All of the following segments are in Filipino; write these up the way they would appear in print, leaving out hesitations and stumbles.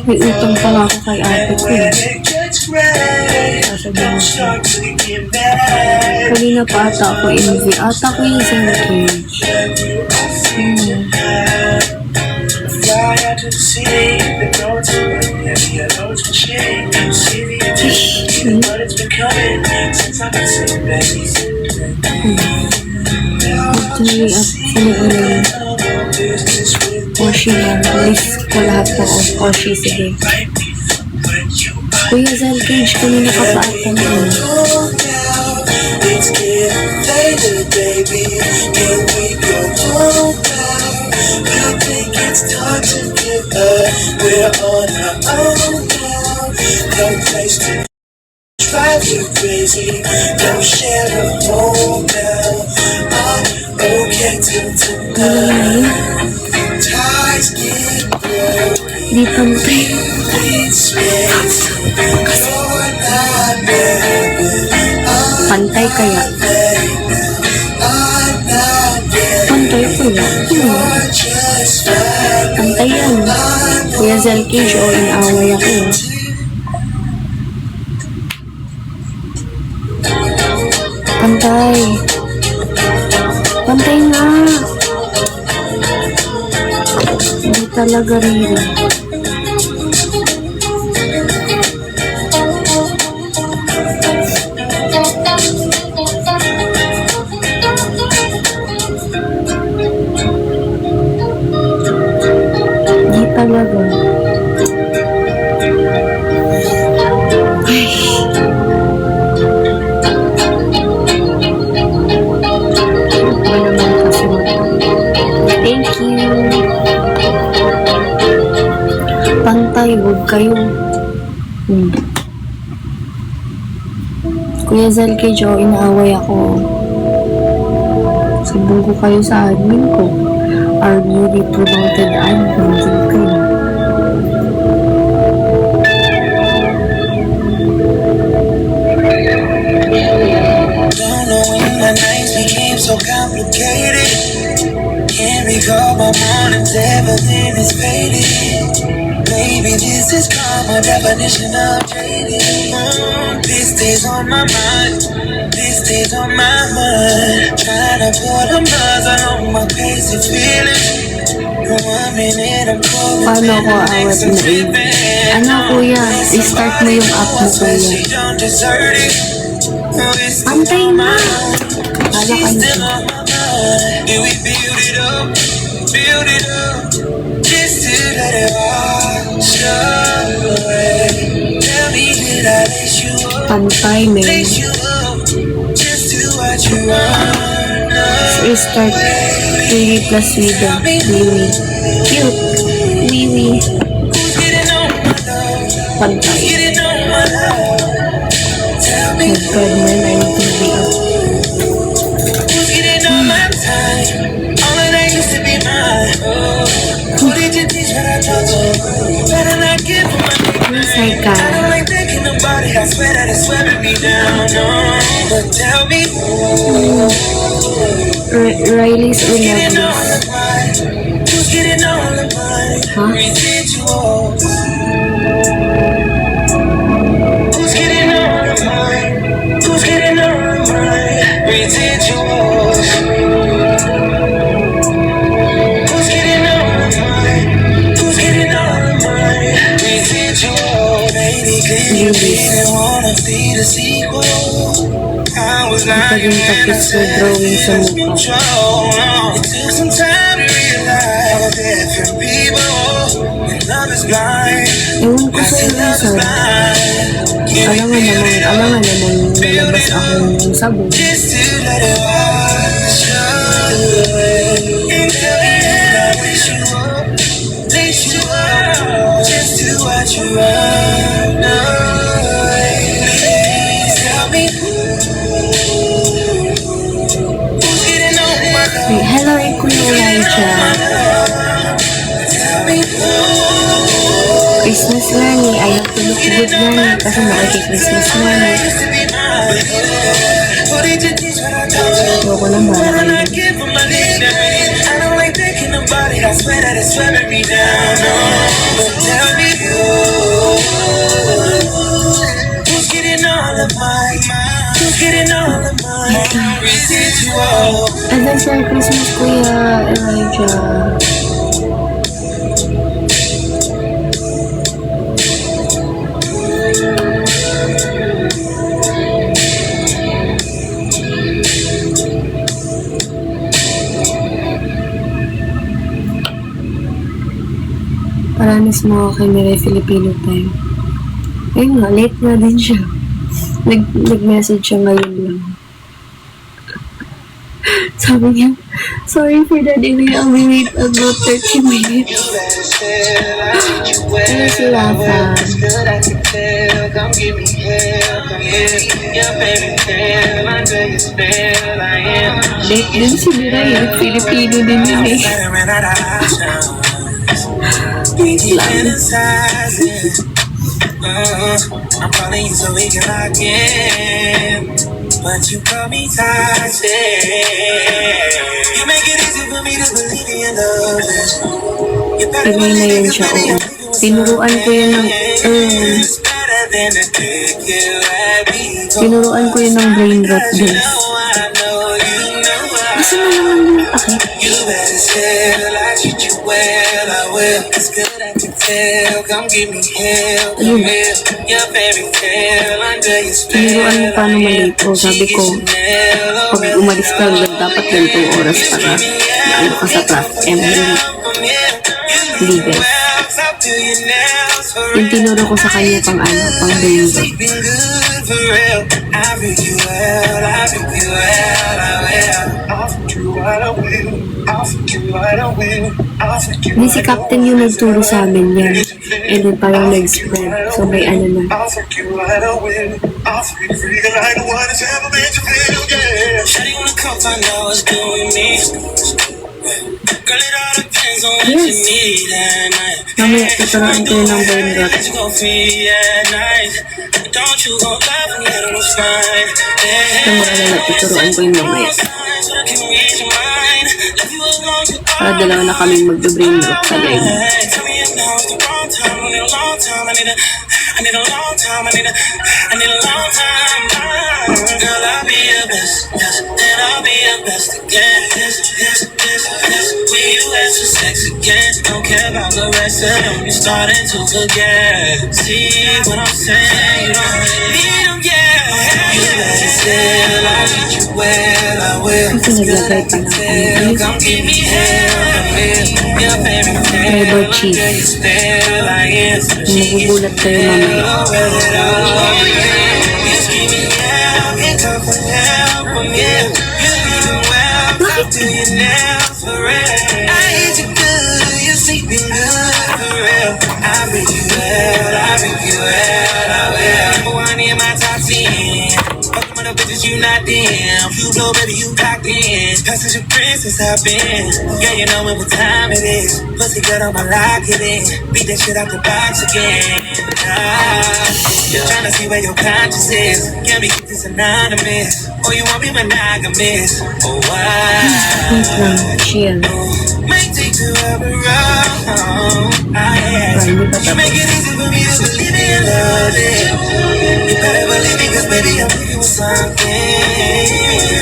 May utang pala ako kay ate ko eh. Sasabihin ko. Kanina pa ata ako envy. Ata ko yung isang cage. Magtuloy at sinuulang Oshi yan. List ko lahat po Oshi. Sige. Kuya Zal Cage, kanina ka pa ata na yun. Drive you crazy, don't share a home now. I'm okay till tonight. Ties get broken. Di pantay. Pantay kaya? Pantay kaya? Pantay yan. Kuya Zal Cage, o inaaway ako. Pantay. Pantay nga. Hindi talaga rin. Hindi talaga. Thank you. Pantay, huwag kayo. Kuya Zal Cage, inaaway ako. Sabong ko kayo sa admin ko. Are newly promoted admin? Hindi kayo. Don't know when my nights became so complicated. Can't recall my mornings, everything is faded. Maybe this is karma, definition of jaded. This stays on my mind, this stays on my mind. Trying to put a muzzle on my crazy feelings. One minute I'm cold, Paano ko awat na Ano kuya, i-start mo yung app mo kuya. Pantay na. Kala ka na siya. Pantay, man. Restart 3 plus Wiga. Wiwi. Cute. Wiwi. Pantay. Oh God, man, I need to be up. Nasay ka? Riley's Unablis. Huh? Paging tapos sa drawing sa mukha. Ewan ko sa inyo, sir. Alangan naman nalabas akong sabon. Hello, Kuya Elijah. Christmas money. I have to look good money kasi makikri-Christmas money. Ayoko na mahal. swear that it's swearing me down, no. But tell me who's getting all of mine? Who's getting all of mine? Residual. Advance Merry Christmas, Kuya Elijah. Paranas mo kay Mirai Filipino time. Ayun nga, late nga din siya. Nag-message siya ngayon lang. Sabi niya, sorry for the delay. I'll be late about 30 minutes. Ano si Rafa? Late din si Mirai. Filipino din yun eh. Wait lang. I'm calling you so we can lock in, but you call me toxic. You make it easy for me to believe in love. You better Pinay na yun siya, oo. Tinuruan ko yun ng, tinuruan ko yun ng brain rot din. Kasi mo naman yung akit. You better tell I treat you well, I will. It's good I can tell, come give me hell, come here. Your fairy tale under your spell. Tinuruan mo paano malate. O sabi ko, pag umalis ka, dapat ganitong oras para maano ka sa traffic. Hindi guys. Yung tinuro ko sa kanya pang ano, pang brain rot. Hindi si Captain yung nagturo sa amin yan. And then parang nag-spread. So may ano na. Yes. Mamaya tuturuan ko yun ng brain rot. Ito mo alala, tuturuan ko yun mamaya. Para dalawa na kami mag-brain rot sa live. I need a long time, I need a long time. Girl, I'll be your best, yes, and I'll be your best again. Yes. When you ask for sex again, don't care about the rest of them. You're starting to forget. See what I'm saying? You don't need them, yeah. You better tell I treat you well, I will. Kasi naglagay pa ng ano. Come give me hell, come here. Your favorite Tribal cheese. Magugulat kayo mamaya. You not damn, you know, baby, you locked in. Passenger princess, I've been. Yeah, you know what time it is. Pussy good on my lock it in. Beat that shit out the box again. Tryna see where your conscience is. Can we keep this anonymous? Or you want me monogamous? Oh, why? Wait lang, chill. May take to have a wrong. You make it easy for me to believe in love. You better believe me, cause baby, I'm with something.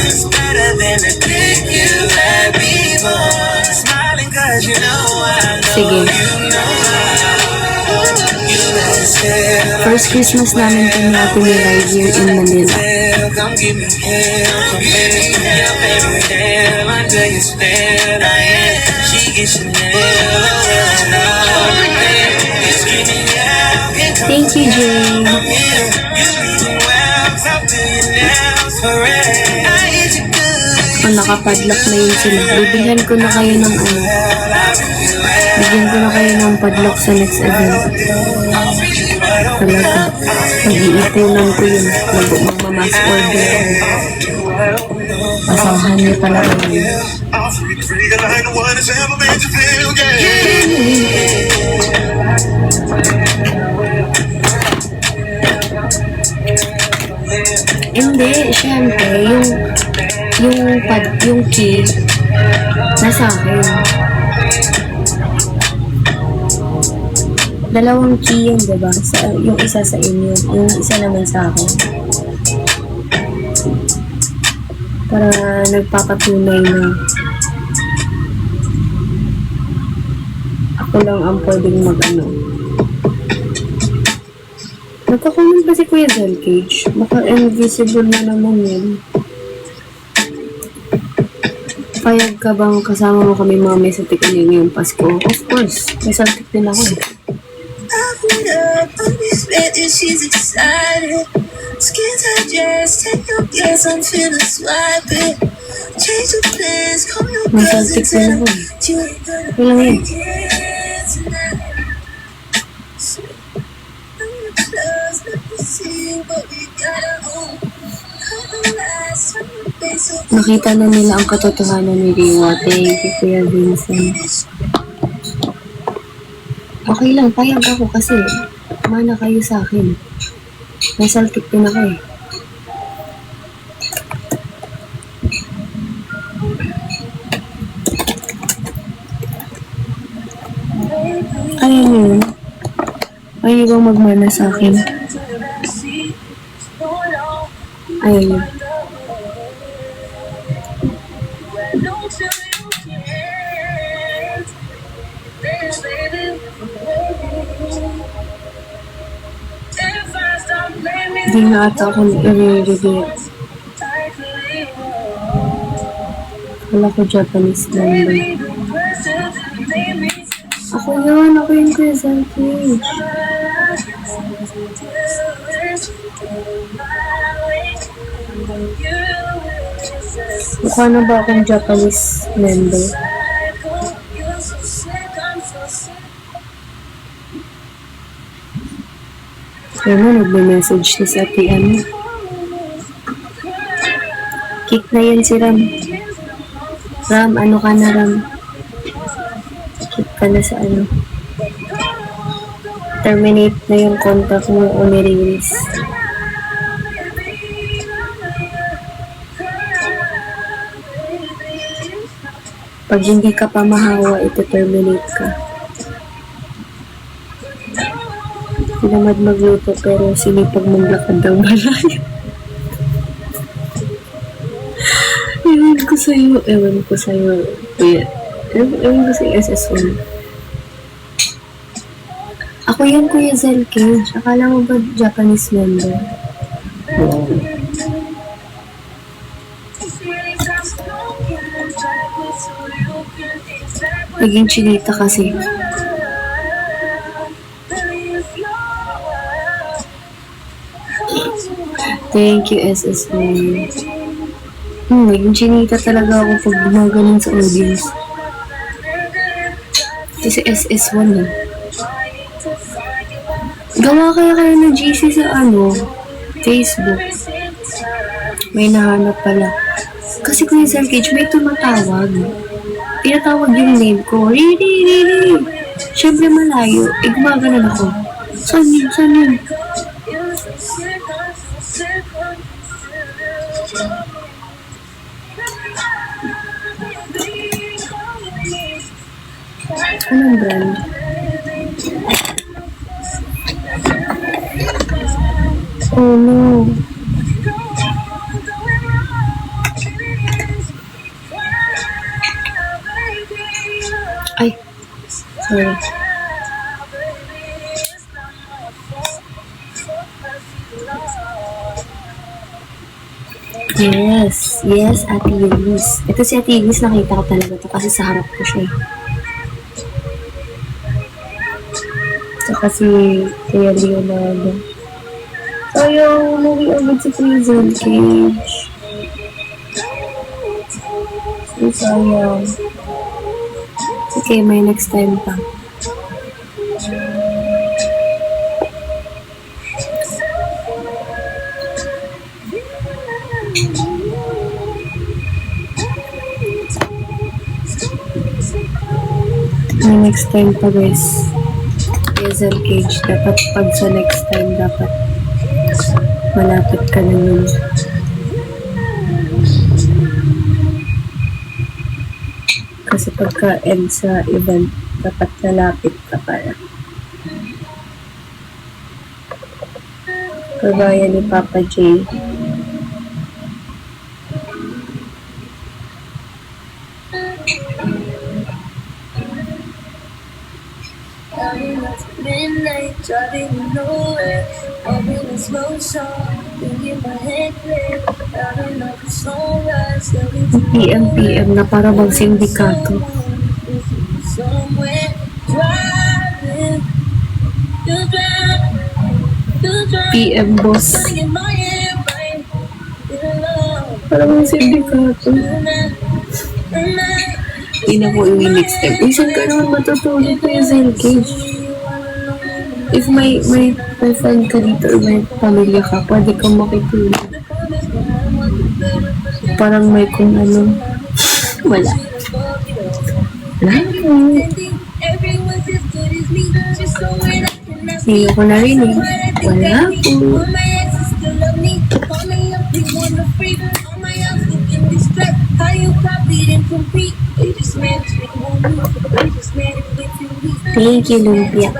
It's better than the dick you had before. Smiling cause you know I know. Sige. First Christmas namin kami natin ni Ride here in Manila. Come give me hell, come give me hell, baby, hell under your spell. I am, she gets Chanel. Thank you, Jay. Kung nakapadlock na yun sila, bibigyan ko na kayo ng ano. Bigyan ko na kayo ng padlock sa next event. Talaga. Pag-iipunan ko yun. Magmamass order ako. Asahan niyo talaga yun. Hindi, syempre, yung key, nasa akin. Dalawang key yun, diba? Yung isa sa inyo, yung isa naman sa akin. Para nagpapatunay na ako lang ang pwedeng mag-ano. Nagkakunin ba si Kuya Zelcage? Baka invisible na naman yun. Payag ka bang kasama mo kami mamaya sa Tikaling ngayong Pasko? Of course. May saltik din ako eh. I put up unexpected, she's excited. Skin tight dress, take your guess, I'm finna swipe it. Change the plans, call your May girls saltik and din tell ako eh. them you ain't gonna Okay lang yun. make it tonight. I'm in the clubs, not to see, but we gotta own. Nakita na nila ang katotohanan ni Riwa. Thank you, Kuya Vincent. Okay lang, payag ako kasi mana kayo sa akin. May saltik din ako eh. Ayaw niyo yun? Ayaw bang magmana sa akin? Ayaw niyo. Hindi na ata ako i-regret. Wala ko Japanese number. Ako yun, ako yung Kuya Zelcage. Mukha na ba akong Japanese member? Kaya mo, nagme-message na sa ano. Kick na yan si Ram. Ram, ano ka na Ram? Kick ka na sa ano. Terminate na yung contact mo o nire-release. Pag hindi ka pa mahawa, ito-terminate ka. Tinamad magluto pero sinipag mong lakad ng balay. Ewan ko sa'yo. Ewan ko sa'yo sa SS1. Ako yan, Kuya Zelcage. Akala mo ba Japanese member? Naging chinita kasi. Thank you, SS1. Naging chinita talaga ako pag gumagaling sa audience. Kasi SS1 na. Gawa kaya kayo ng GC sa Facebook. May nahanap pala. Kasi Kuya Zelcage, may tumatawag. Tinatawag yung name ko. Riri. Siyempre malayo. Gumagalan ako. Saan yun? Anong brand? Oh no. Ay, sorry. Yes, Ate Yulis. Ito si Ate Yulis, nakita ko talaga to kasi sa harap ko siya. Saka si Kuya Leonardo. So, yung movie agad si Kuya Zelcage. So, sayang. Okay, may next time pa. May next time pa guys. Kuya Zelcage, dapat pag sa next time, dapat malapit ka na nun. Kasi pagka-end sa event, dapat nalapit ka para kagaya ni Papa J. Midnight, driving nowhere, having a slow song, thinking my head clear, having a sunrise, PM na para bang sindikato. somewhere, driving, PM boss. in my head, right, Para bang sindikato. Hindi na po iwi next time. Saan ka naman matutulog ko yung Zelcage? If may friend ka dito or may pamilya ka, pwede kang makitulog. Parang may kung ano. Wala. Wala po. Hindi ko narinig. Wala po. Thank you, Lumpia.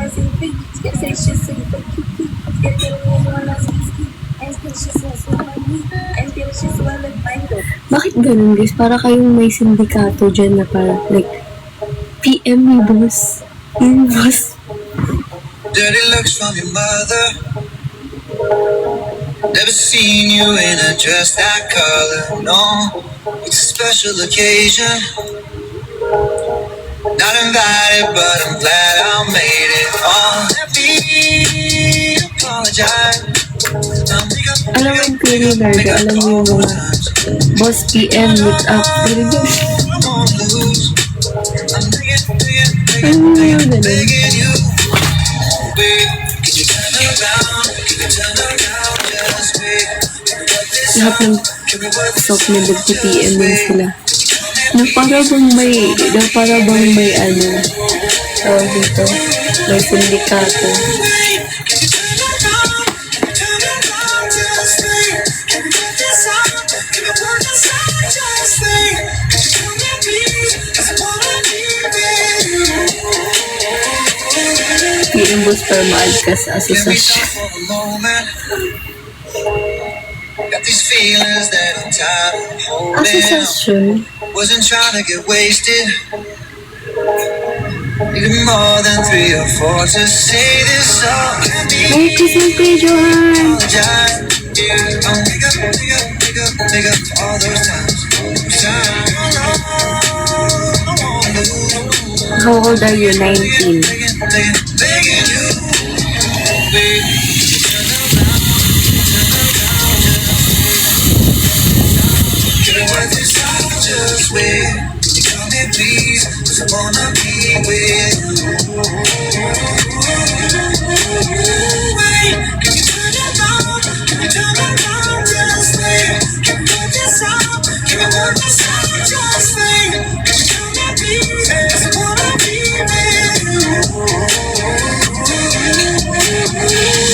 Bakit ganun, guys? Para kayong may sindikato dyan na para, like, PM ni boss. Yung boss. Dirty looks from your mother. Never seen you in a dress that color. No, it's a special occasion. Not invited, but I'm glad I made it. Oh, let me apologize. Alam mo yung Piri Larga, alam mo yung mga boss PM meet up. Piri Larga. Ano mo yung ganun? Lahat ng soft na PM din sila. Na para bang may ano, tawag dito, may sindikato. PM boss permaad ka sa asosasyon. Got these feelings that I'm tired of holding. Asosasyon? Wasn't trying to get wasted. Needed more than 3 or 4 to say this song. Merry Christmas, Kuya Johan! Make up all those times. How old are you? 19. Just wait, come here please, 'cause I wanna be with you. Wait, can you turn it on? Can you turn it on? Just wait, can you put this on? Can you put this on? Just wait, can you come here please, 'cause I wanna be with you.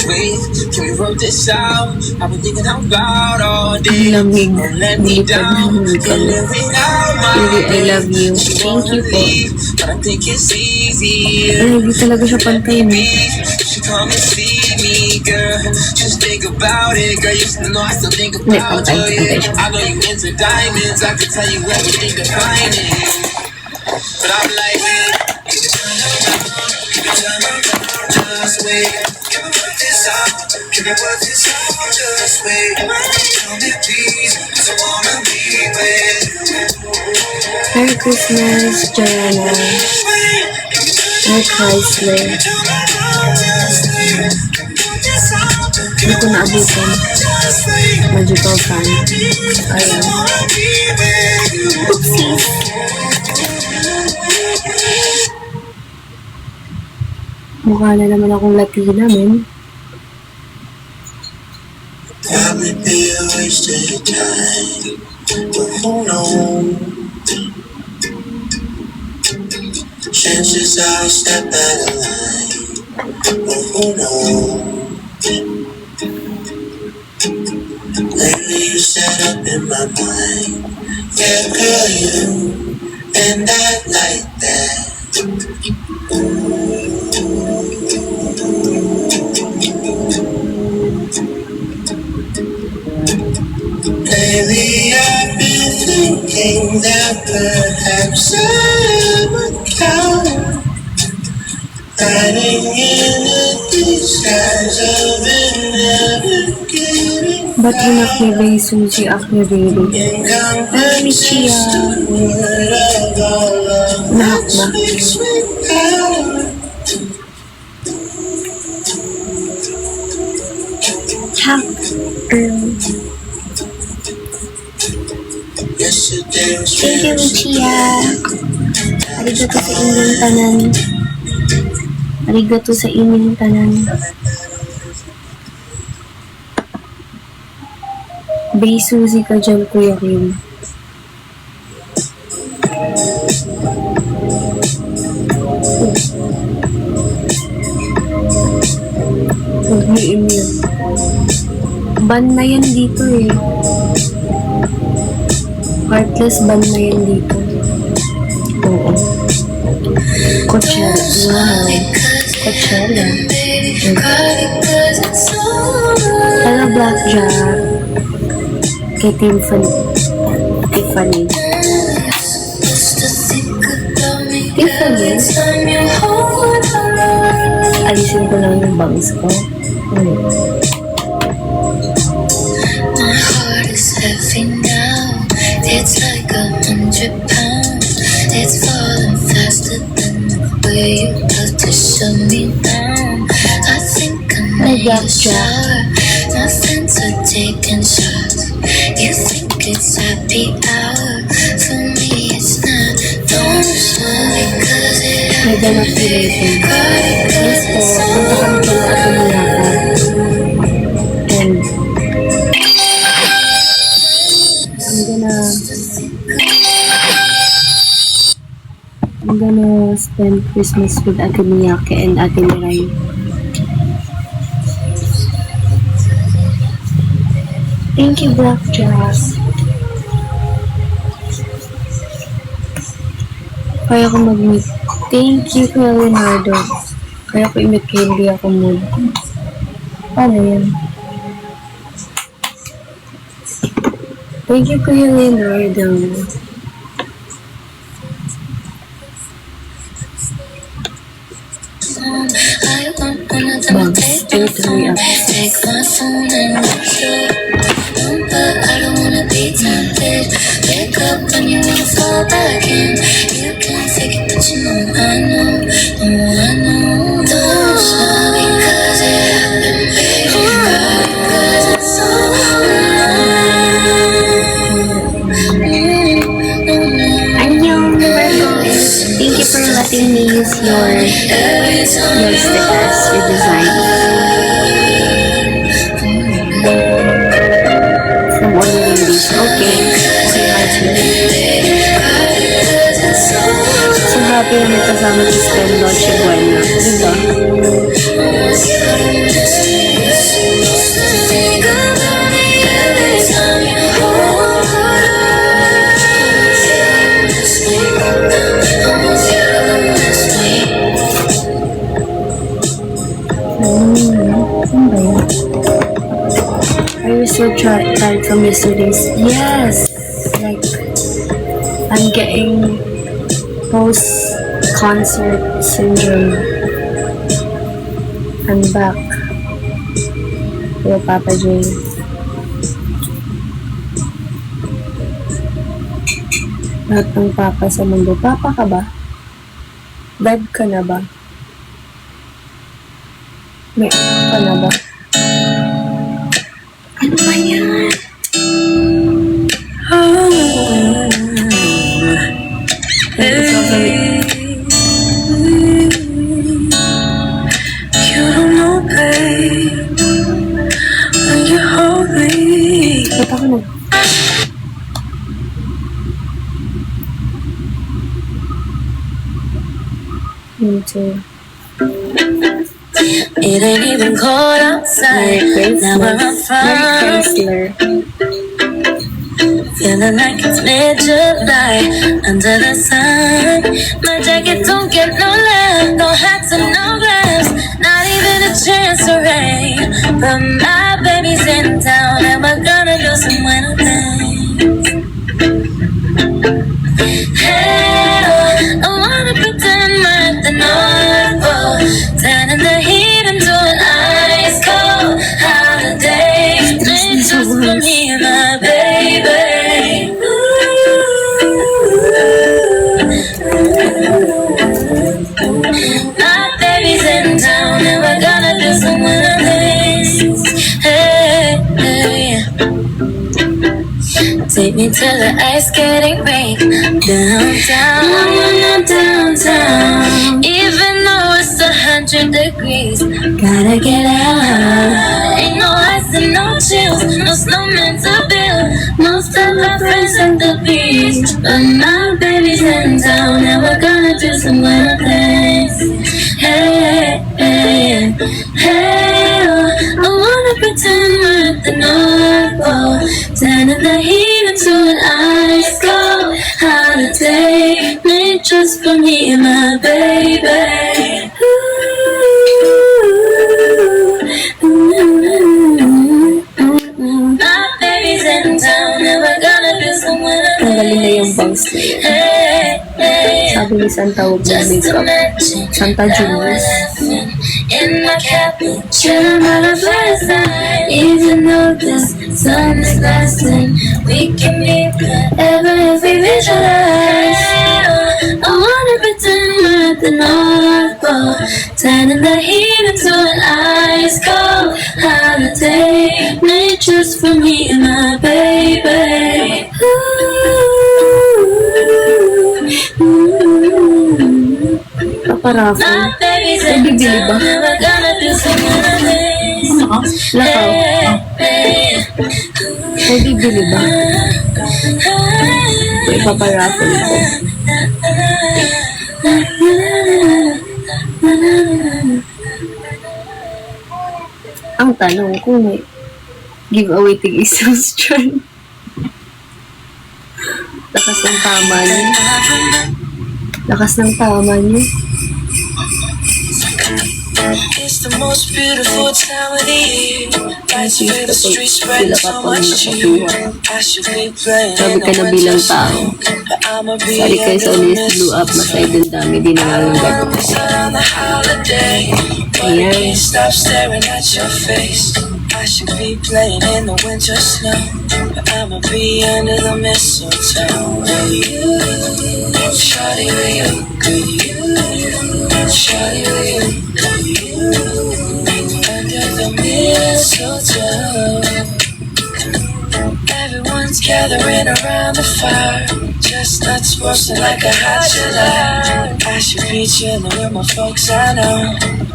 Wait, can we work this out? I've been thinking out loud all day. Ang lamig. Don't let me Nilipad down. namin Can't kami. live without my Really, I love you. Thank you po. but I think it's easier. Ay, hindi talaga siya pantay mo. She come and see me, girl. Just think about it, girl. You still know I still think Hindi, about pantay, you. pantay Yeah. siya. I know you into diamonds. I can tell you everything defining. But I'm like, wait, can you turn around? Can you turn around? Just wait. Can we work this out? Can we work this out? Just wait. Tell me please, 'cause I wanna be with you. Merry Christmas, Joanna. Merry Chrysler. Hindi ko naabutan. Magical fan. Ayan. Oopsies. Mukha na naman akong Latina, men. Probably be a waste of time, but who knows? Chances I'll step out of line, but who knows? Lately you set up in my mind, yeah girl you, and I like that. Hiding in the disguise of navigating. Ba't hinak ni Ray Suzy Akneriri? Ay, Michia. Nahak ba? Hak. Thank you, Michia. Arigato sa inyong tanan. Arigato sa inyong tanan. Bay Suzy ka dyan, Kuya Kim. Huwag mo email. Ban na yan dito eh. Heartless ban na yan dito. Oo. Coachella. Wow. Coachella. Hello, Blackjack. Kay Tiffany. Tiffany. Alisin ko lang yung bangs ko. My heart is heavy now. It's like 100 pounds. It's falling faster than the way you love to shut me down. I think I need a shower. My friends are taking shots. You think it's happy hour. For me it's not. Don't smile because it May ganap si Rachel. Yes po, punta kami pala ako nilakad. And I'm gonna spend Christmas with Ate Miyake and Ate Miray. Thank you, Blackjack. Kaya ko mag-meet. Thank you, Kuya Leonardo. Kaya ko i-meet kay hindi ako mood. Paano yan? Thank you, Kuya Leonardo. Bangs, take me up. take my phone and watch it. But I don't wanna be tempted. Wake up when you wanna fall back in. You can fake it, but you know I know. Oh, I know. Don't smile because it happened, baby. Cry because it's Annyeong, Virgos. Thank you for letting me use your stickers, your design. From ordering this. Okay. So happy na kasama si Stem Noche Buena. Diba? Are you so tired from yesterday's? Yes! Like, I'm getting post-concert syndrome. I'm back. With Papa J. Lahat ng papa sa mundo. Papa ka ba? Dad ka na ba? May anak ka na ba? Ano ba yan? You don't know, babe, when you hold me. Ba't ako na? Me too. It ain't even cold outside. Now where I'm from, feeling like it's mid-July under the sun. My jacket don't get no love, no hats and no gloves, not even a chance to rain. But my baby's in town and we're gonna do some winter things. Hey. till the ice getting rain. Downtown, I wanna downtown. Even though it's 100 degrees, gotta get out. Ain't no ice and no chills, no snowman to build. Most of our friends at the beach, but my baby's in town and we're gonna do some winter things. Hey, hey, hey, oh, I wanna pretend we're at the North Pole, turning the heat into an ice cold holiday, made just for me and my baby. My baby's in town and we're gonna do some winter Ang galing na yung bangs na yun. Sabi ni Santa, huwag mo makeup. Santa Julius. in my cappuccino on a fireside. Even though this sun is lasting, we can be whatever if we visualize. I wanna pretend we're at the North Pole, turning the heat into an ice cold holiday, made just for me and my baby. Paparaffle. My baby's May in bibili town ba? and we're gonna do some other things. Lakaw. May bibili ba? May paparaffle ko. Ang tanong kung may giveaway tig-isang strand. Lakas ng tama niyo. Lakas ng tama niyo. It's the most beautiful time of the year. Lights Kasi fill the streets, sila spreading so kapag much cheer. nakakuha. I should be playing Sabi in ka the na winter bilang sun, tao. but I'ma be Sali kayo sa under the Unis Blue Up, masay din dami din I naman don't gabi. wanna miss out on the holiday, but I Ayan. can't stop staring at your face. I should be playing in the winter snow, but I'ma be under the mistletoe with you, shawty with you, shawty with you, under the mistletoe. Everyone's gathering around the fire, chestnuts roasting like a hot July. I should be chilling with my folks, I know.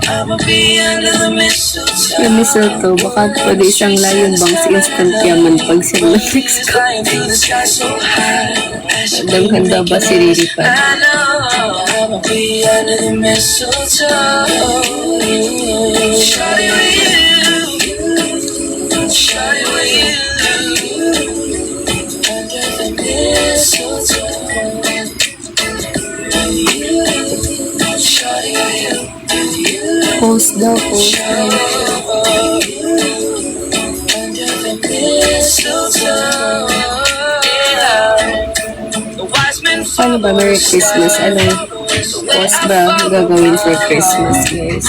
I'ma be under the mistletoe. Yung mistletoe, baka pwede isang layon bang si instant yaman pag sila next ko. Flying through the sky so high. I should be Handa ba si Riri pa? I know I'ma be under the mistletoe. Shawty with you, shawty with you, under the mistletoe. Shawty with you, Post daw, post daw. under the mistletoe. The wise men Paano ba? Merry Christmas. Anong post ba gagawin for Christmas, guys?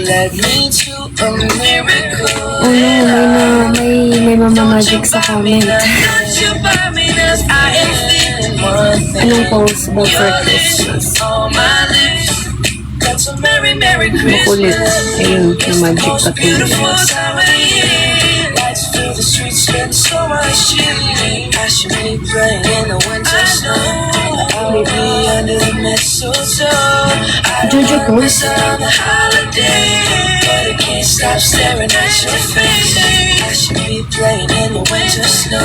led me to a miracle. Oh no, may mamamagic sa comment. Don't you buy me this? I am feeling one thing Anong post ba for Christmas? on my lips. That's a merry, merry Makulit. Christmas. Ayun, yung magic Most patuloy. beautiful time of the year. Lights fill the streets, spend so much cheer. I should be playing in the winter snow. I'll be under the mistletoe. I don't Jojo wanna miss post. out on the holiday, but I can't stop staring at your face. I should be playing in the winter snow.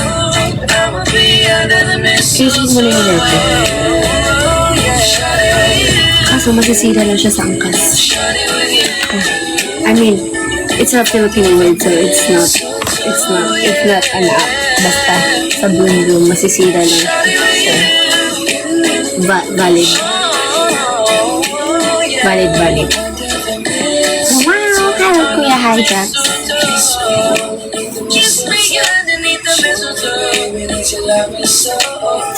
I'ma be under the Kisses mo na yung letter. mistletoe. Yeah, shawty with you, Kaso masisira lang siya sa angkas. shawty with you. I mean, it's a Filipino word, so it's not an app. Basta sa bloom, masisira lang siya. So, valid. Valid. Wow! Hello, Kuya Hijack. Kiss me underneath the mistletoe.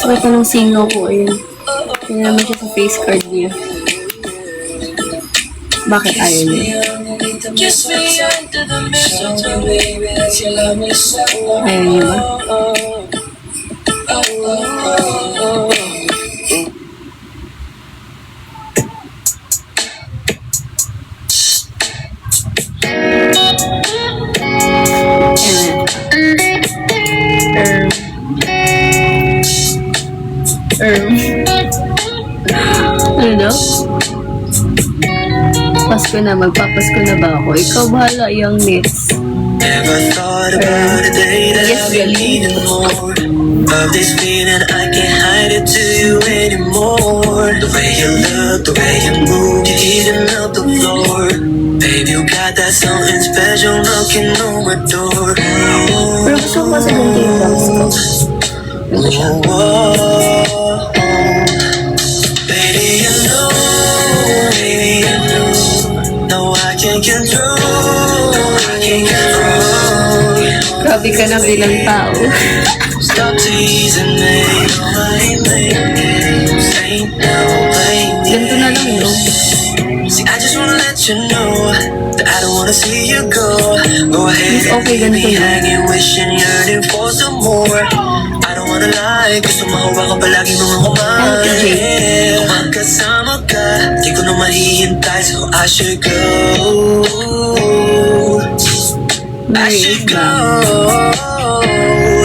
So, ito nung singaw ko, ayun. Yun naman siya sa face card niya. Bakit ayaw niya? Kiss me under the mistletoe, baby, that you love me so. Ayaw niya ba? Pasko na, magpapasko na ba ako? Ikaw bahala, young nits. Never thought about a day that Yes, I'll be galing. needing more of this feeling. I can't hide it to you anymore. The way you look, the way you move, you're heating up the floor. Babe, you got that something special knocking on my door. Pero gusto ko kasi ganito yung bangs ko. Ganito siya. Baby, you know, baby, you know. No, I can't control, I can't control. Grabe ka na bilang tao. Stop teasing me. I ain't playing games. Ain't no playing Ganito na lang, no? See, I just wanna let you know that I don't wanna see you go. Go ahead Mas and okay leave me ganito na. hanging, wishing, yearning for some more. I don't wanna lie, gusto mahawa ka palagi mga kumain. Kung magkasama ka, di ko na mahihintay, so I should go. I should go.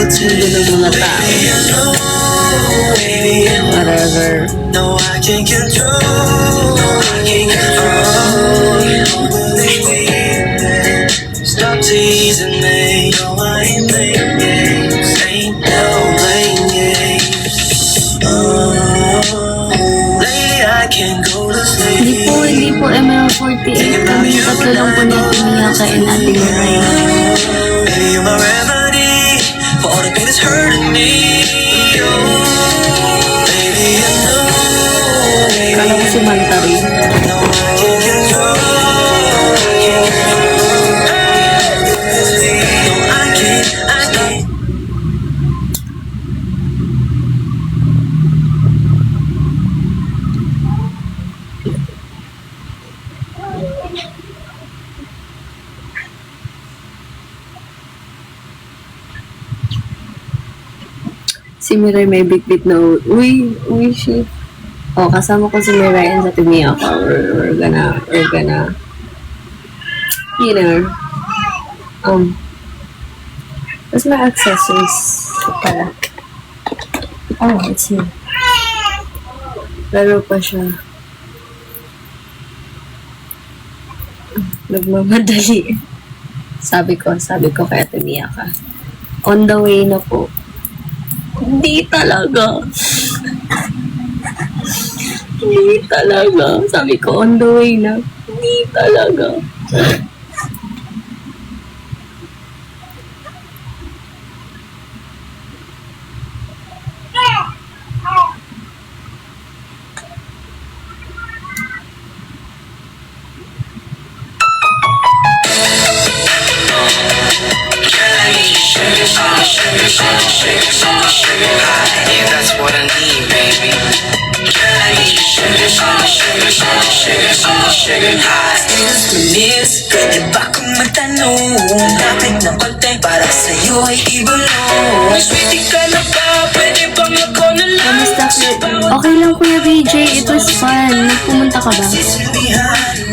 Hindi na mga tao. Whatever. No, I can't control. I can't control. Stop teasing me. No, I ain't playing games. Ain't no playing games. Lately I can't go to sleep. Hindi po ML48. Kami tatlo lang po niya Miyaka and Ate Miray. Baby, you're my remedy for all the pain that's hurting me. Baby, you know. Kala ko si Manta rin. No, I can't control. No, I can't. Si Miray may bit-bit na uy, shit. Oh, kasama ko si Miray and sa Miyaka. We're gonna, you know, where's my accessories? Para. Oh, it's here. Laro pa siya. Nagmamadali. Sabi ko kay Ate Miyaka. On the way na po. Hindi talaga. Hindi talaga. Sabi ko, on the way na. Hindi talaga. Yeah, that's what I need, baby. Girl, I need sugar, high. Miss, pwede ba kung magtanong? Lapit ng konti para sa'yo ay ibulong. Sweetie ka na ba? Pwede bang ako na lang? Kamusta? Okay lang, Kuya BJ. It was fun. Pumunta ka ba?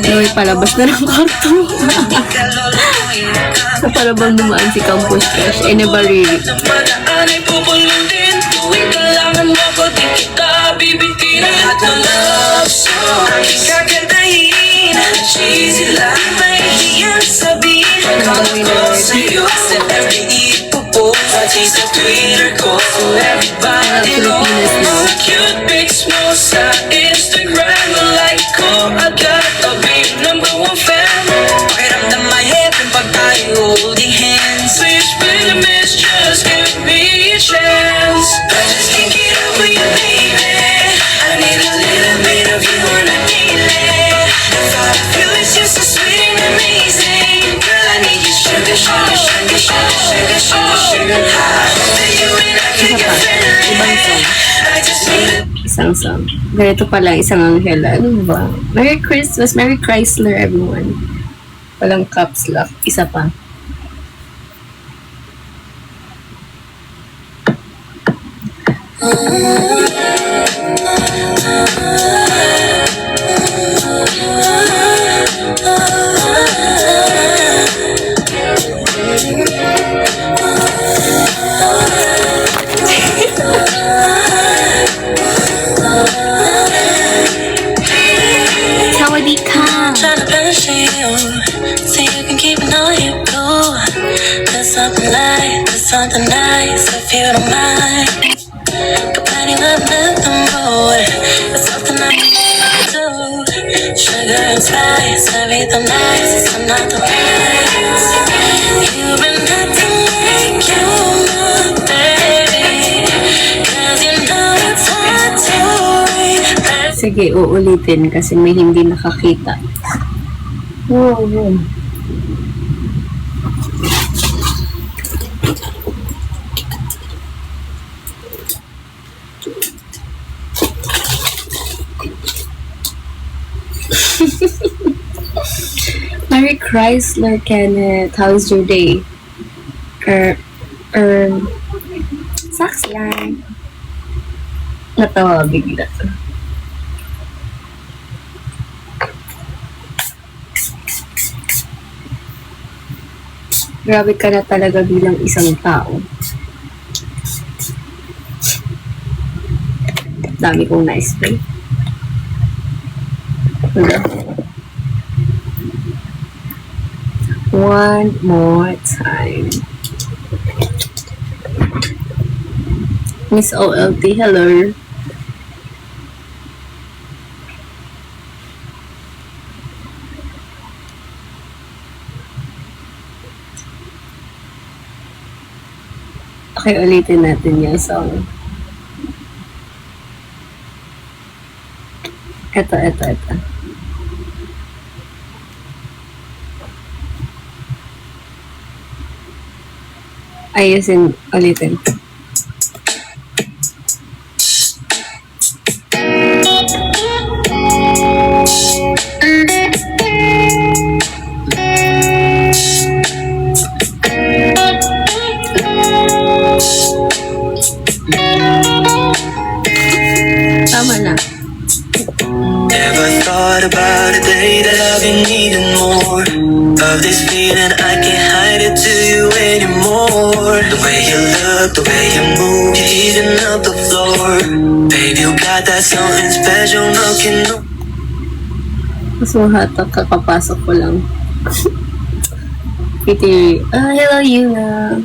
Anyway, palabas na ng karton. Sa para bang dumaan si Campus Crush? Eh, nabariri. Namadaan ay pupulutin. Tuwing kailangan mo ko, di kita bibitin. Lahat ng love song aking kakantahin. Cheesy lang, mahihiyan sabihin. Kala ko sa'yo sa every ipopost. Pati sa Twitter ko, so everybody knows. Cute pics mo sa Instagram. Like ko agad, I'll be your #1 fan. Pakiramdam my heaven pag tayo holding hands. Please be the miss, just give me a chance. I just can't get over you, baby. I need a little bit of you on a daily. The thought of you is just so sweet and amazing. Girl, I need you sugar high. I hope that you and I can get friendly. I just need a Isang song. Ganito pala, isang anghel. Ano ba? Merry Christmas, Merry Chrysler, everyone. Walang caps lock. Isa pa. Sawadee ka! tryna pushing you so you can keep it on your cool. There's something nice if you don't mind. Kapaling up the mood. There's something I do. Sugar and spice, everything nice. It's not the price. You've been acting like you're my baby, 'cause you know it's hard to read. Sige, uulitin kasi may hindi nakakita. Oo. Mary Chrysler Kenneth, how's your day? Saks lang. Natawa bigla. Grabe ka na talaga bilang isang tao. Dami kong na-spray. One more time. Miss OLT, hello. Okay, ulitin natin yung song. Ito. Ayusin, ulitin. Tama na. Never thought about a day that I've been needing more of this feeling. I can't hide it to you anymore. The way you look, the way you move, you're heating up the floor. Babe, you got that something special knocking on. Mas mahatak, kakapasok ko lang. Piti, hello Yuna.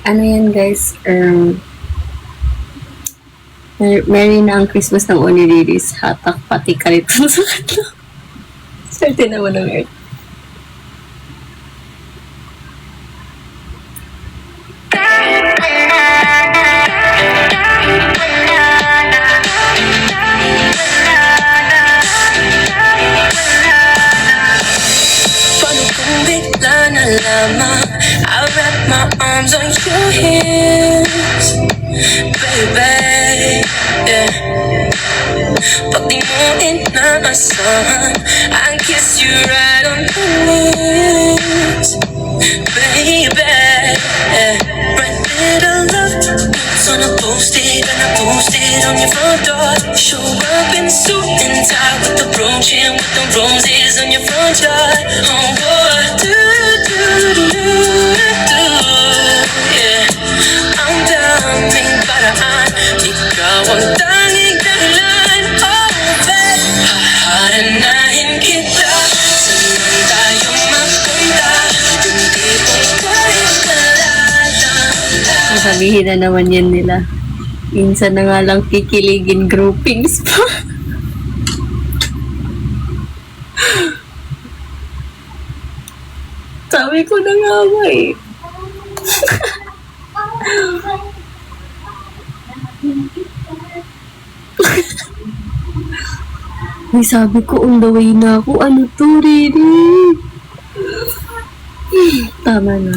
Ano yan guys? Merry na ang Christmas ng Oniriris. Hatak pati kariton sa kanto. Swerte naman ng Earth. Paano kung bigla na lamang I'll wrap my arms on your hips, baby, yeah. Pag di mo inaasahan I'll kiss you right on the lips, baby, yeah. Write little love notes on a post-it and I post it on your front door. Show up in suit and tie with the brooch and with the roses on your front yard. Oh boy, yeah. I'm down, may paraan. Ikaw ang tanging dahilan. Oh babe, haharanahin kita. Saan tayo magpunta? Hindi ko kahit kalala. Sabihin na naman yan nila. Minsan na nga lang kikiligin groupings pa. Sabi ko na nga ba eh. Ay, sabi ko on the way na ako. Ano to, Riri? Tama na.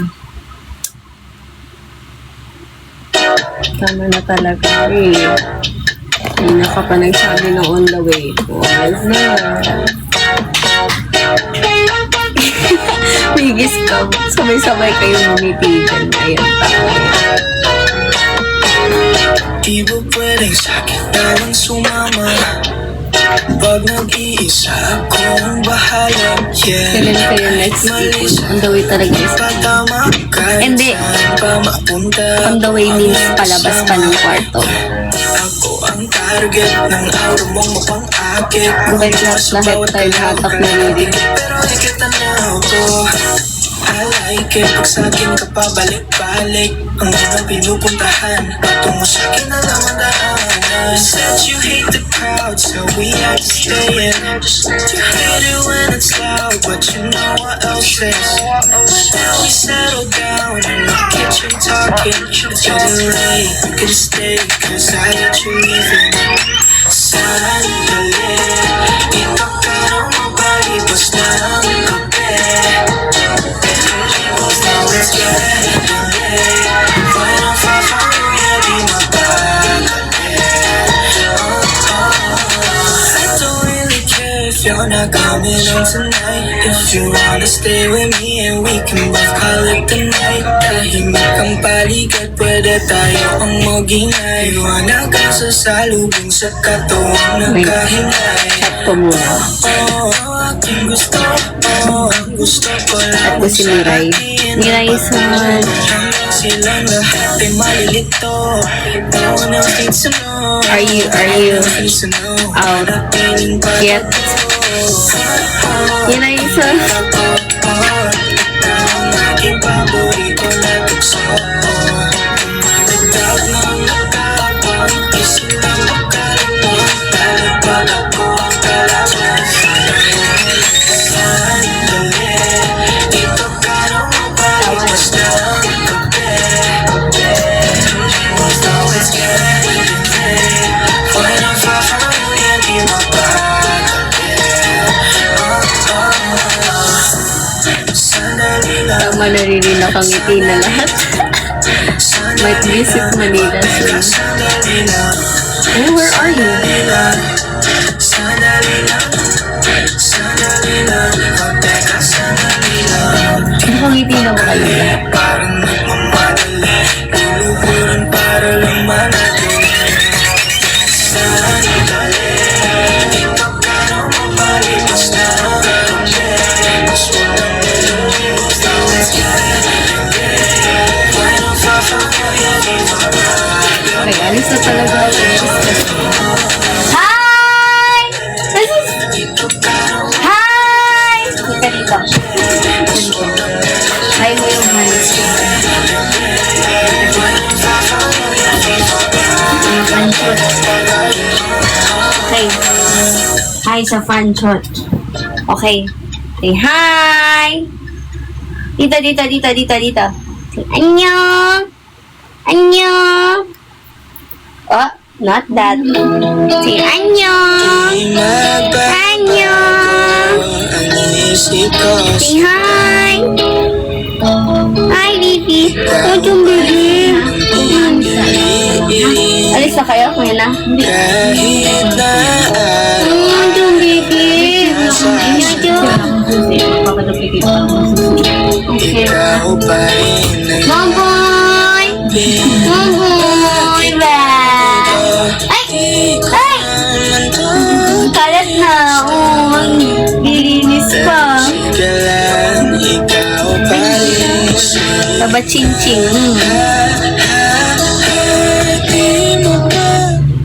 Tama na talaga eh. Hindi ka pa nagsabi ng on the way. Oras na. Bigis ka. Sabay-sabay kayong umitigan. Ayan, tama. Di ba pwedeng sakit na lang sumama? Pag nag-iisa akong bahala, yeah. Kailan kayo next week? On the way talaga is. Hindi. On the way means palabas pa ng kwarto. Ako ang ang target ng aura mong mapang-akit. Bakit lahat tayo hatak na lyric? Pero ikita na ako, I like it. Pag sa'kin ka pabalik-balik, ang unang pinupuntahan patungo sa'kin na lang ang daanan. You said you hate the crowd, so we have to stay in. You hate it when it's loud, but you know what else is. Now we settle down in the kitchen talking. It's getting late, you can stay, cause I let you leaving. Sandali, dito ka na mapalibos na ang kape. Now it's getting late, when I'm far from you, you'll be my I don't really care if you're not coming home tonight. If you wanna stay with me and we can both call it the night. Tahimik ang paligid, pwede tayo ang mag-ingay. Iwanag ang sasalubong sa katuwang nagkahinay. Sakto muna. Aking gusto, ang gusto ko lang. At si Miray. Miray-san. Hanggang silang lahat ay malilito. No one else needs to know. Are you out yet? Miray-san. Tama, naririnig ang ngiti na lahat. Might visit Manila soon. Oh, where are you? Nakangiti na ba kayo? Parang nagmamadali, luluhuran para lang manatili. Sandali, ito ka na mapalibos na ang kape. Mas walang nilulibos na let's get it. When I'm far from you, you'll be my bride. Okay, alis na talaga ako. Hi! This is... Hi! Ika dito. Hi mo yung halos ko. Okay. Hi sa fan shot. Okay. Say hi! Dito. Say annyeong! Annyeong! Oh, not that. Say annyeong! Annyeong! Ang isip ko Say hi! Hi, Didi! Ito yung baby! Alis na kayo? Ngayon na? Hindi. kahit na Ito yung baby! Ito. Okay. ikaw pa rin Mamboy! Mamboy! Ay! Kalat na! Oh, ang gilinis pa. Kailan ikaw pa rin Taba ching-ching.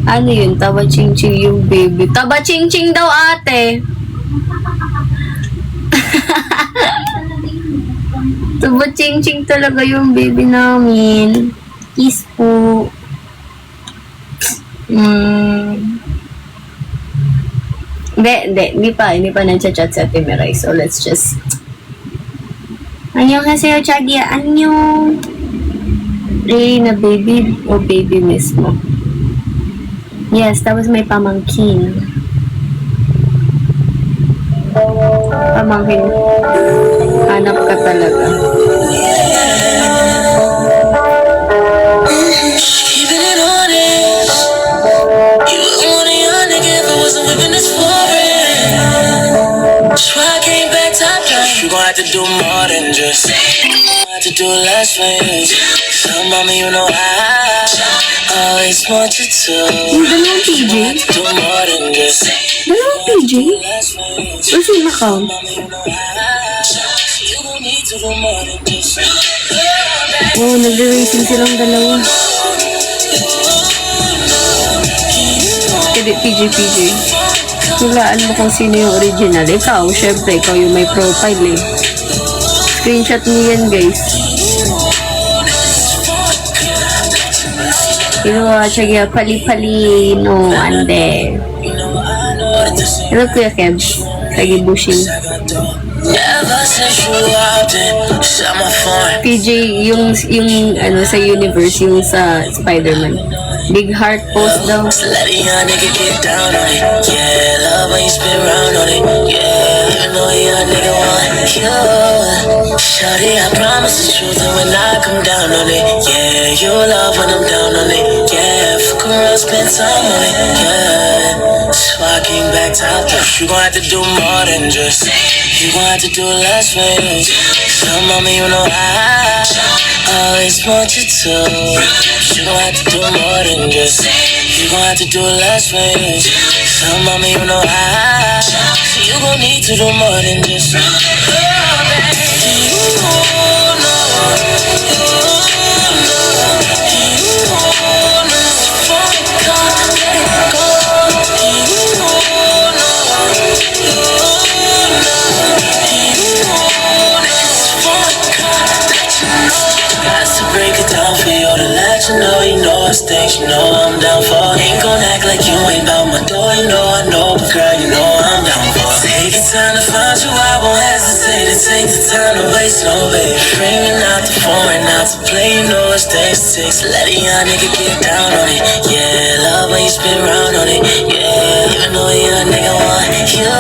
Ano yun? Taba ching-ching yung baby. Taba ching-ching daw ate. Taba ching-ching talaga yung baby namin. Kiss po. Hindi pa nag-chat sa Ate Miray. So, let's just... Annyeonghaseyo, Chagi. Annyeong. Really na baby o baby mismo? Yes, tapos may pamangkin. Pamangkin. Hanap ka talaga. Keeping it honest, you wouldn't want a young nigga if I wasn't whipping this foreign. That's why I came back top down. You gon' have to do more than just have to do less things. Some mommy, you know I always want you to. Yung dalawang PJ? Have to do more than just Dalawang PJ? less things. Where's yung account? Mommy, you know you don't need to do more than just. Oh, nag-racing silang dalawa. PJ. Hulaan mo kung sino yung original. Ikaw, syempre, ikaw yung may profile eh. Screenshot mo yan, guys. Sige, pali-pali, no, ande. Hello, Kuya Kebs. Lagi bushing. PJ, yung ano, sa universe, yung sa Spider-Man. Big heart post daw. Let a young nigga get down on it. Yeah, love when you spin round on it. Yeah, you know a young nigga want you. Shawty, I promise the truth, and when I come down on it, yeah, you love when I'm down on it. Yeah, fuck around, spend time on it. Yeah, so I came back top up. You gon' have to do more than just. You gon' have to do less with it. So, mommy, you know I always want you to. You gon' have to do more than just. You gon' have to do less with it. So, mommy, you know you gon' need to do more than just. Break it down for you to let you know it's things you know I'm down for. Ain't gon' act like you ain't bout my door, you know I know, but girl, you know I'm down for. Take your time to find you, I won't hesitate to take the time to waste, no baby. Ringing out the phone right now to play, you know it's things to take. So let a young nigga get down on it, yeah. Love when you spin round on it, yeah. You know a young nigga want you.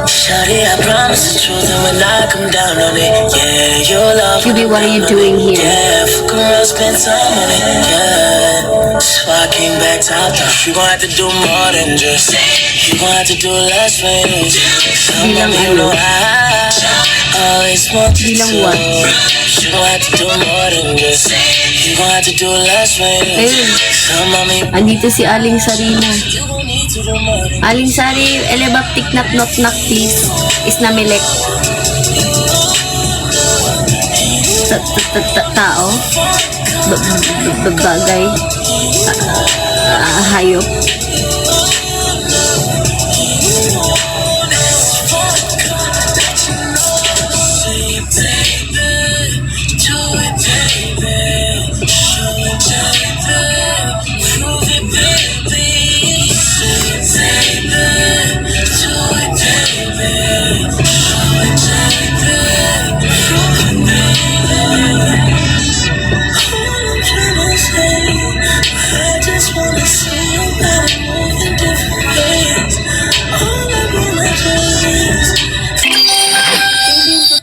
Shawty, I promise the truth, and when I come down on it, yeah, you'll love. QB, what are you doing here? Yeah, fuck around, spend time on it, yeah. So I came back top down. You gon' have to do more than just. You gon' have to do less with it. Bilang you know I always want you Bilang to. what? You gon' have to do more than just. You gon' have to do less with it. Ayun. Andito si Aling Sarina. Aling Sari, elebaptik knock knock knock please. Is na milek. Tao. Bagay. Hayop.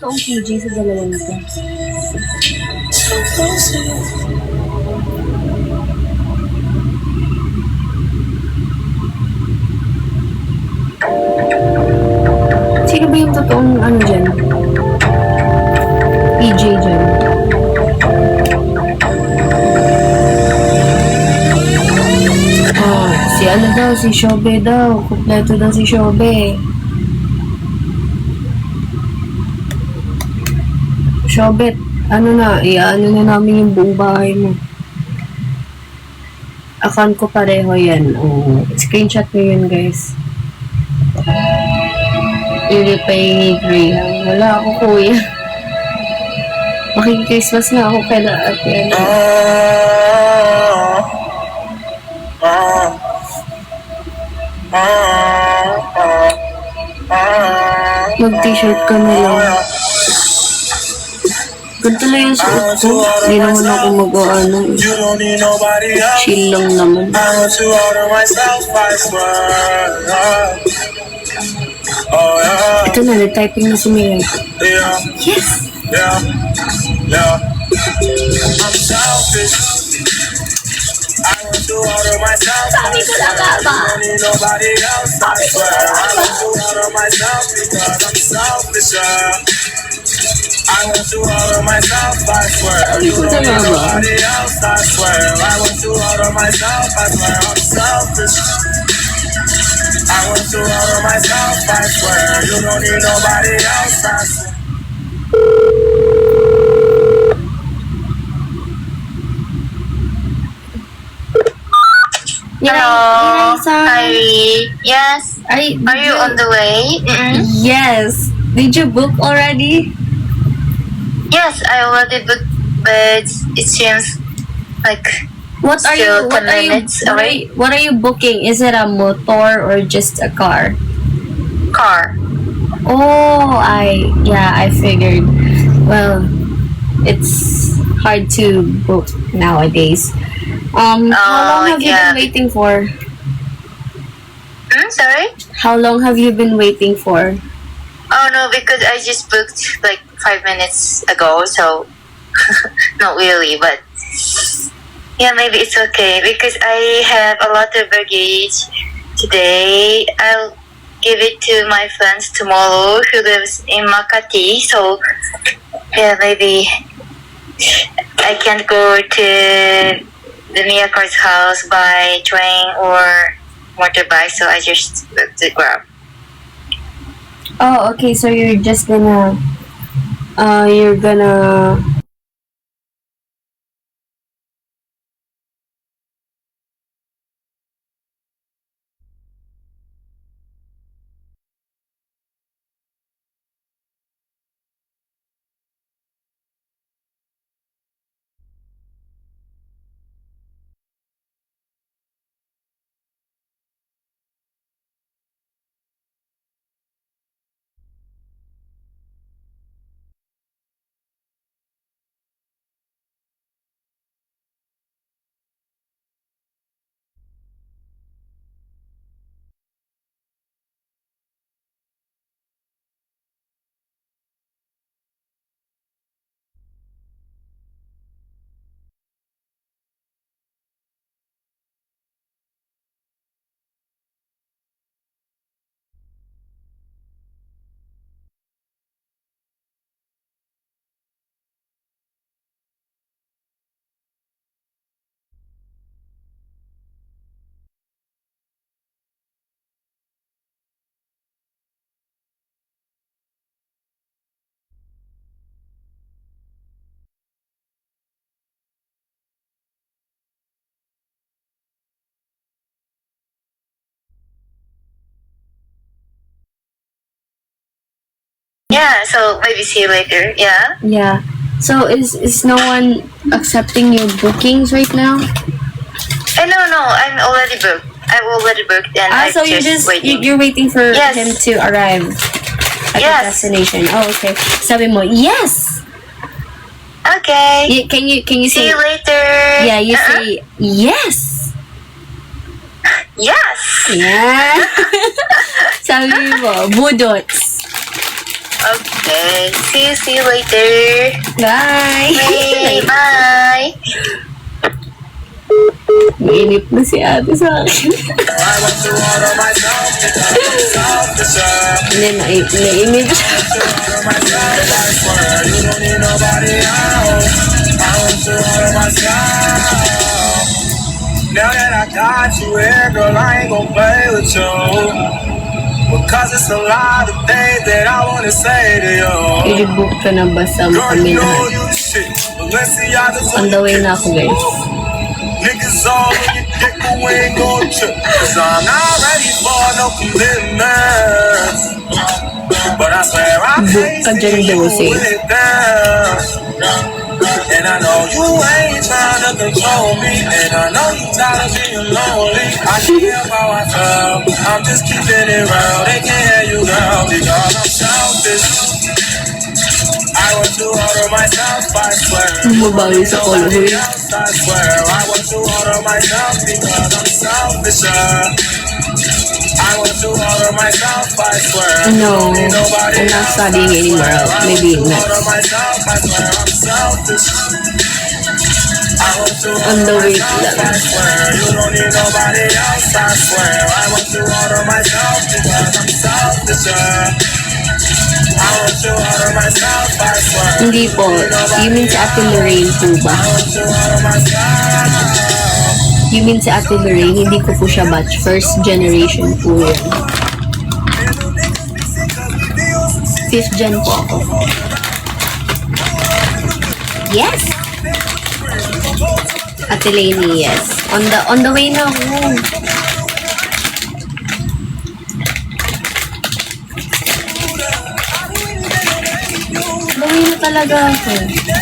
Totoong PJ sa dalawang ito. Sino ba yung totoong ano dyan? PJ dyan. Si ano daw, si Shobe daw. Kompleto daw si Shobe. Shobet, ano na, ano na namin yung buong bahay mo. Account ko pareho yan. Screenshot mo yun, guys. I-repay ni Graham. Wala ako, kuya. Makikrismas na ako kaya ate. Mag-t-shirt ka na lang. Ganito lang yung suot ko. Hindi naman ako mag-ano. Chill lang naman. Ito na, nag-typing na si Mira. Yes! Sabi ko lang nga ba? Sabi ko lang nga ba? I went through all of myself, I swear. Sabi ko na nga ba? Nobody else, I swear. I went through all of myself, I swear. I'm selfish. I went through all of myself, I swear. You don't need nobody else, I swear. Hello, Mirai-san. Kyrie. Yes. Are Are you on the way? Mm-mm. Yes. Did you book already? Yes, I already booked, but it seems like What are still you 10 minutes away. what are you booking? Is it a motor or just a car? Car. Oh, I figured. Well, it's hard to book nowadays. How long have you yeah. been waiting for? Sorry? How long have you been waiting for? Oh no, because I just booked like 5 minutes ago, so not really, but yeah, maybe it's okay because I have a lot of baggage today. I'll give it to my friends tomorrow who lives in Makati, so yeah, maybe I can't go to the Miyako's house by train or motorbike, so I just booked the Grab. Oh, okay. So you're gonna. Yeah, so maybe see you later. Yeah. Yeah. So is no one accepting your bookings right now? No, I'm already booked. I've already booked and I'm So just waiting. you're waiting for Yes. him to arrive at the Yes. destination. Oh, okay. Sabi mo, yes. Okay. Can you See say you later. yeah? You Uh-uh. say yes. Yes. Yeah. Sabi mo, budots. Okay. See you later. Bye. Okay, bye. Mainip na si ate sa akin. I want to order myself because I'm selfish. Hindi, naimip siya. Order myself, I swear you don't need nobody else. I want to order myself. Now that I got you here, girl, I ain't gon' play with you. Because it's a lot of things that I wanna say to you. I-rebook ka na ba sa Girl, you know Pamilahan? you the shit. Balenciaga's On the way na ako, guys. Niggas all on your dick, but we ain't gon' trip. Cause I'm not ready for no commitment. But I swear I can't ka dyan, see you Josie. with them. And I know you ain't trying to control me. And I know you tired of being lonely. I can't help how I feel. I'm just keeping it real. They can't hear you, girl, because I'm selfish. I want to order myself, I swear. Mabawi sa Nobody Kolohoy. else, I swear. I want to order myself because I'm selfish. I want to order myself, I swear. No, Nobody I'm not else, studying I anymore. swear. Maybe I want to next. order myself, I swear. I'm selfish. I want to On the order way myself, lang. I swear. You don't need nobody else, I swear. I want to order myself because I'm selfish. I want to order myself, I swear. Hindi po. You mean si Ate Lorraine po ba? I want to order myself. You mean si Ate Lorraine? Hindi ko po siya batch. First generation po yun. Fifth gen po ako. Yes! Ate Lainey, yes. On the way na ako. On the way na talaga ako.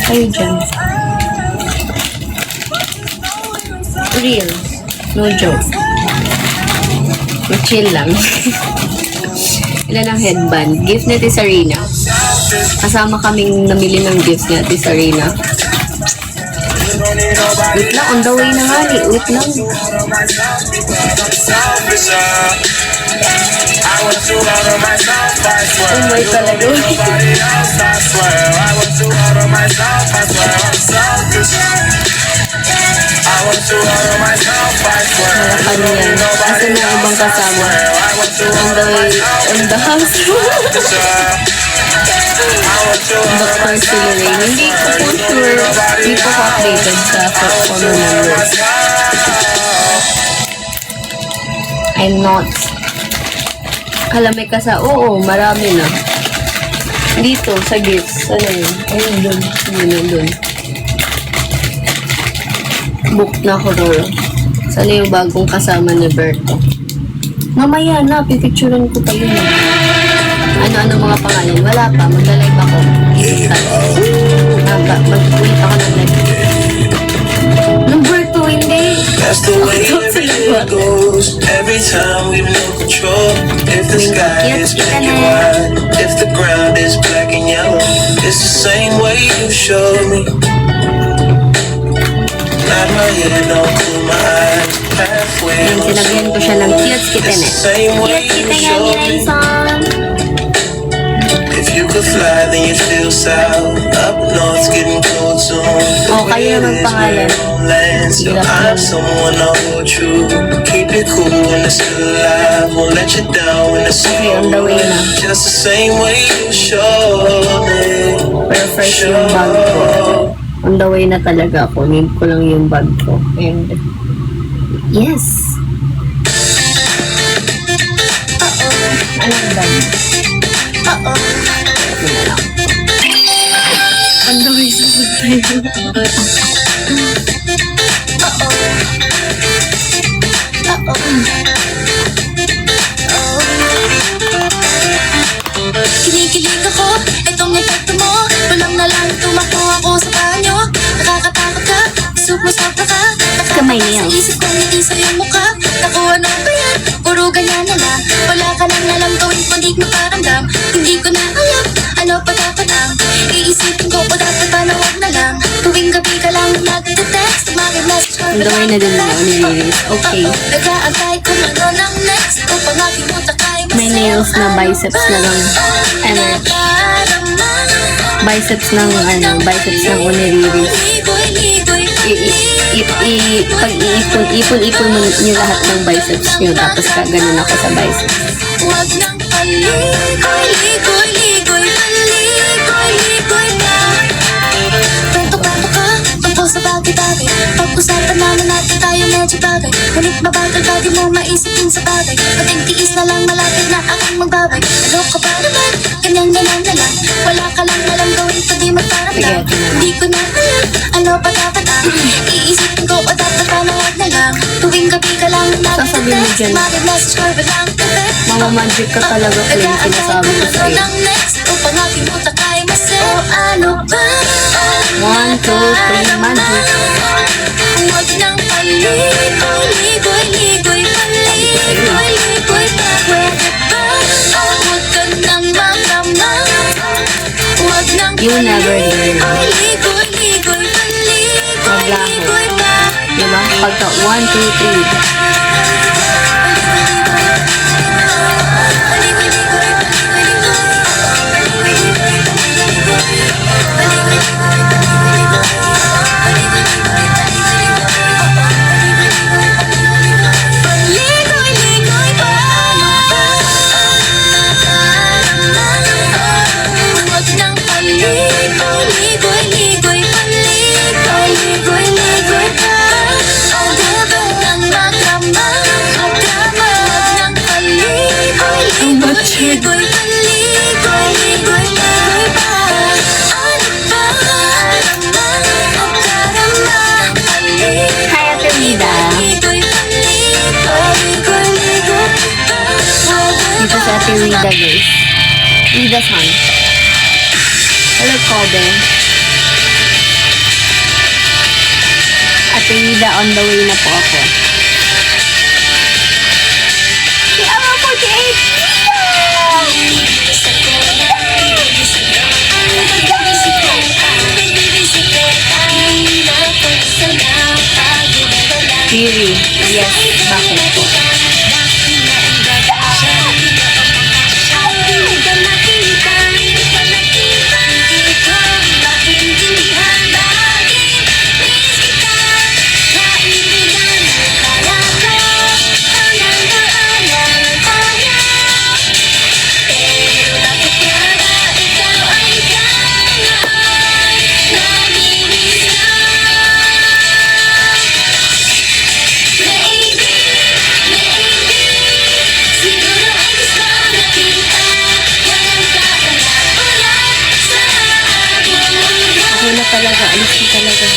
Kayo dyan. Real. No joke. Chill lang. Ilan ang headband? Gift ni Ate Sarina. Kasama kaming namili ng gifts ni Ate Sarina. Wait lang, on the way na nga eh. Wait lang. Oh my talaga. Harapan yan. Asa na ibang kasama? On the way, on the house. Dr. Silverine. Hindi ko po sure. Hindi po ko updated sa phone numbers. I'm not. Kalamay ka sa, oo, marami na. Dito, sa gifts. Ano yun? Ayun, dun. Ayun, dun. Book na ko doon. Sana yung bagong kasama ni Berto. Mamaya na, pipicturean ko kayo na. Ano-ano mga pangalan? Wala pa, magla-live ako. Mag-ulit ako ng live. Nung Berto, hindi. That's the way everything goes. Every time we've no control. If the sky is black and white, if the ground is black and yellow, it's the same way you showed me. Nod my head, don't close my eyes. Halfway. Yan, sinabihan ko siya ng cute kitten eh. Cute kitten nga ni Raison. If you could fly, then you'd feel south. Up north's getting cold soon. Oh, kayo naman pangalan. So I'm someone to hold true. Keep it cool when it's still alive. Won't let you down when it's Okay, on the way na. just the same way you showed me. Pero first yung bag ko. On the way na talaga ako. Need ko lang yung bag ko. And, yes. Anong bag? On the way sa Kinikilig ako, itong epekto mo. Walang na lang tumakbo ako sa banyo. Nakakatakot ka, sumusabra ka. Kamay niya. Sa isip ko ngiti sa iyong mukha. Naku, ano ba yan? Puro ganyan na lang. Wala ka nang alam gawin kundi makaramdam. Hindi ko na alam, ano pa dapat ang iisipin ko pa dapat ba na wag na lang. Tuwing gabi ka lang nagte-text, mag-message ko. On the way na din na unilinis. Okay. Nag-aantay kung ano ng next. Upang aking utak ay May nails na biceps na lang. Ano? Biceps ng biceps ng unilinis. Pag-iipon mo niyo lahat ng biceps nyo, tapos ganun ako sa biceps. Huwag nang paligoy-ligoy, paligoy-ligoy na. Kwento-kwento ka, tungkol sa bagay-bagay. Pag-usapan naman natin tayo medyo bagay. Ngunit mabagal ka, di mo maisipin sa bagay. Kating tiis na lang, malapit na akong magbabay. Ano ka ba naman? Ganyan-ganyan na lang. Wala ka lang alam gawin, kundi magparamdam. Hindi ko na alam, ano pa dapat ang iisipin ko o dapat panawag na lang. Tuwing gabi ka lang Sasabihin mo dyan, mag-message ko walang effect. Mama magic ka talaga, Flynn, sinasabi ko sa'yo. Ng next, upang aking utak ay masaya. O ano ba? 1, 2, 3, magic. Huwag nang paligoy-ligoy, paligoy-ligoy pa. Pwede ba? Huwag ka nang magdama. Huwag nang You never learn. paligoy-ligoy, paligoy-ligoy pa. Diba? Pagka 1, 2, 3. Paligoy-ligoy pa. Huwag nang paligoy-ligoy, paligoy-ligoy pa. Diba nang magdama? Ida-san. Hello, Kobe. Ate Ida, on the way na po ako. Si Ama 48. Kiri, yes, bakit po? Ako na talaga, alis na talaga.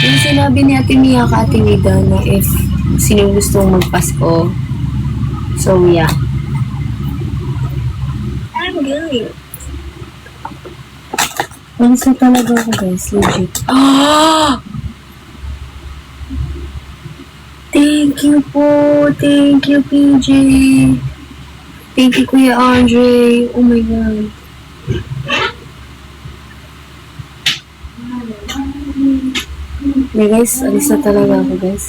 Yung sinabi ni Ate Mia ka Ate Nida na if sino gusto magpasko. So, yeah. I'm good. Pansa talaga ako, guys. Legit. Ah! Thank you po. Thank you, PJ. Thank you, Kuya Andre. Oh my God. Yeah, guys, alis na talaga ako, guys.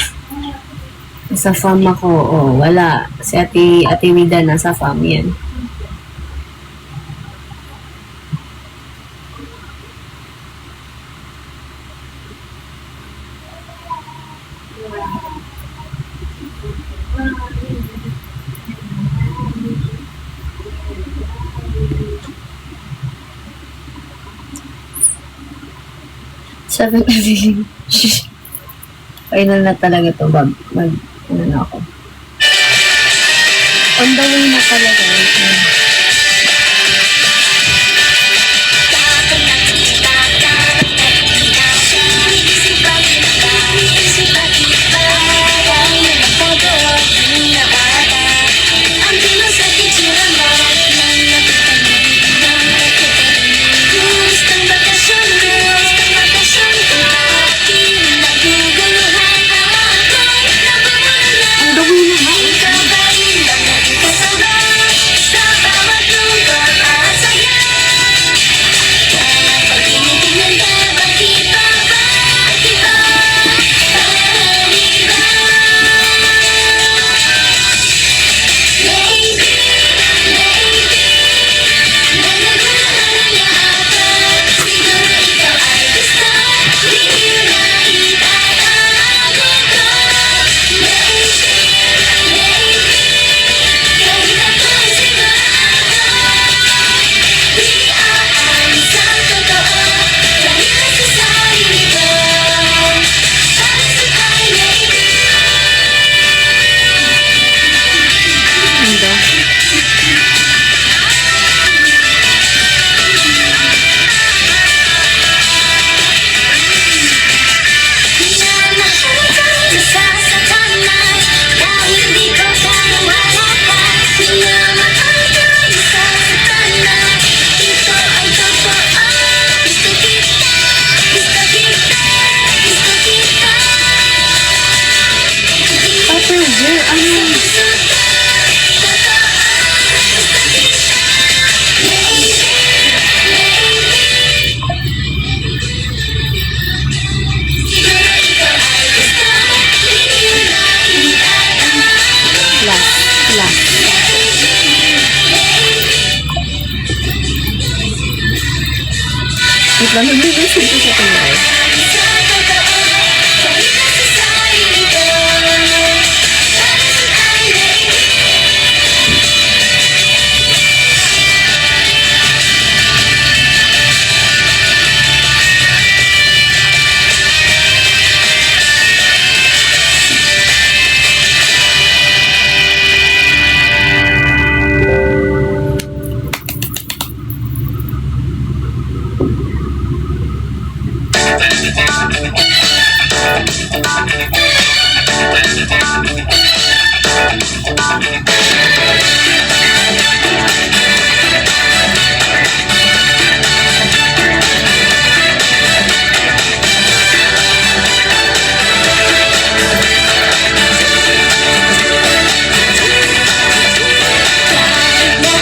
Nasa farm ako. Oh, wala. Si Ate Vida nasa farm yan. Sabi ko, final na talaga to, Bob. Ano na ako. On the way na talaga. Ito, nag-visit ko sa tingay. Na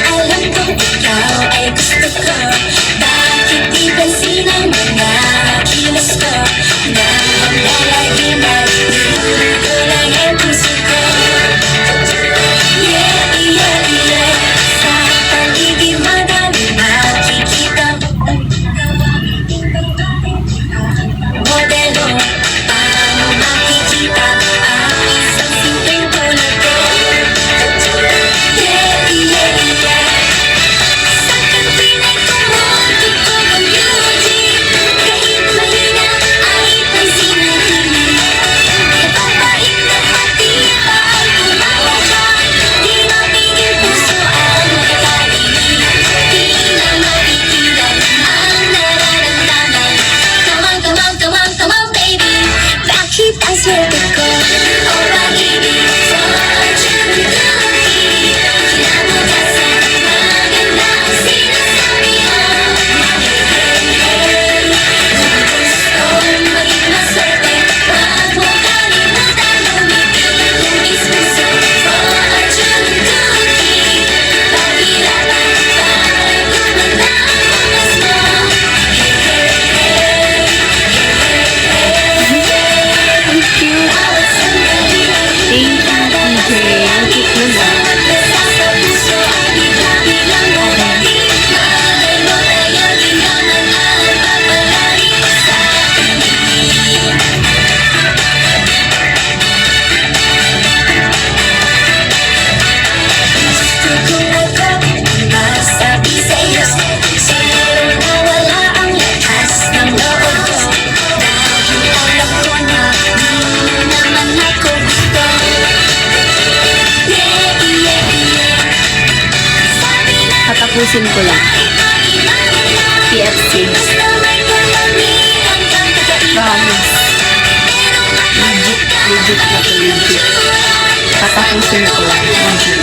alam kong ikaw ay gusto ko. Bakit di pansin ang mga kilos ko? Na lalagi magdudugo lang ang puso ko. Yeah, yeah, yeah. Sa paligid madami makikita modelo. Paano makikita ang isang simpleng tulad ko? Yeah, yeah, yeah. Sa kantina'y tumutok ko ang beauty. Kahit mahina ay pansin ang tinig. Napapait na pati pa ay tumawa siya. Di mapigil puso ang makakarinig. Di na mapigilan ang nararamdaman. Come on, come on, come on, come on, baby. Bakit ang swerte ko? O pag-ibig fortune cookie. Kinabukasan maganda ang sinasabi mo. Kung gusto maging maswerte, wag mo kalimutan lumitin yung ispuso. Fortune cookie. Pahirapan para gumanda ang oras mo. Ang cute. Bawat sandali ay Thank you, TJ. Ang cute naman. sa puso ay bigla-biglang dadating. Malay mo tayo din naman ang papalari sa tingin. Gusto kong ako masabi sa'yo, pero nawala ang lakas ng loob ko. Dahil alam ko na di mo naman ako gusto. Yeah, yeah, yeah. Sabi na Tatapusin ko lang. PFC. gusto may kalamihan kang kakaiba. Promise. Pero Legit, legit na to, legit. Tatapusin ko lang. Legit.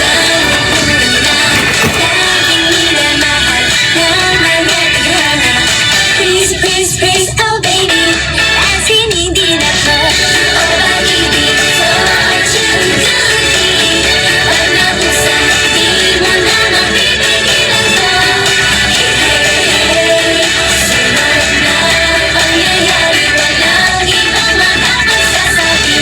Please, please, please, oh baby, as hindi na ko. Oh, pag-ibig, fortune cookie. Pag nabusan, di mo na mapipigilan ko. Hey, sunod na pangyayari, walang ibang makapagsasabi.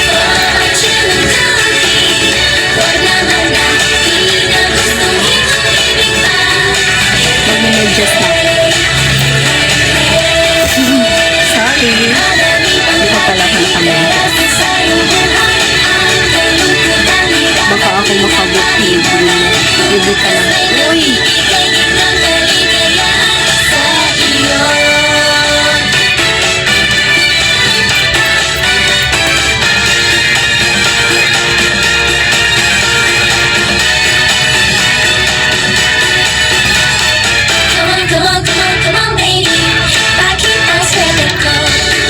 Fortune cookie. Huwag naman na, di na gustong ibig pa. Mag-medyas na. Sorry. Hindi ko pala ako nakamedyas. Baka ako makabook libre mo. Libre ka lang. Uy! Come on, come on, come on, come on, baby. Bakit ang swerte ko?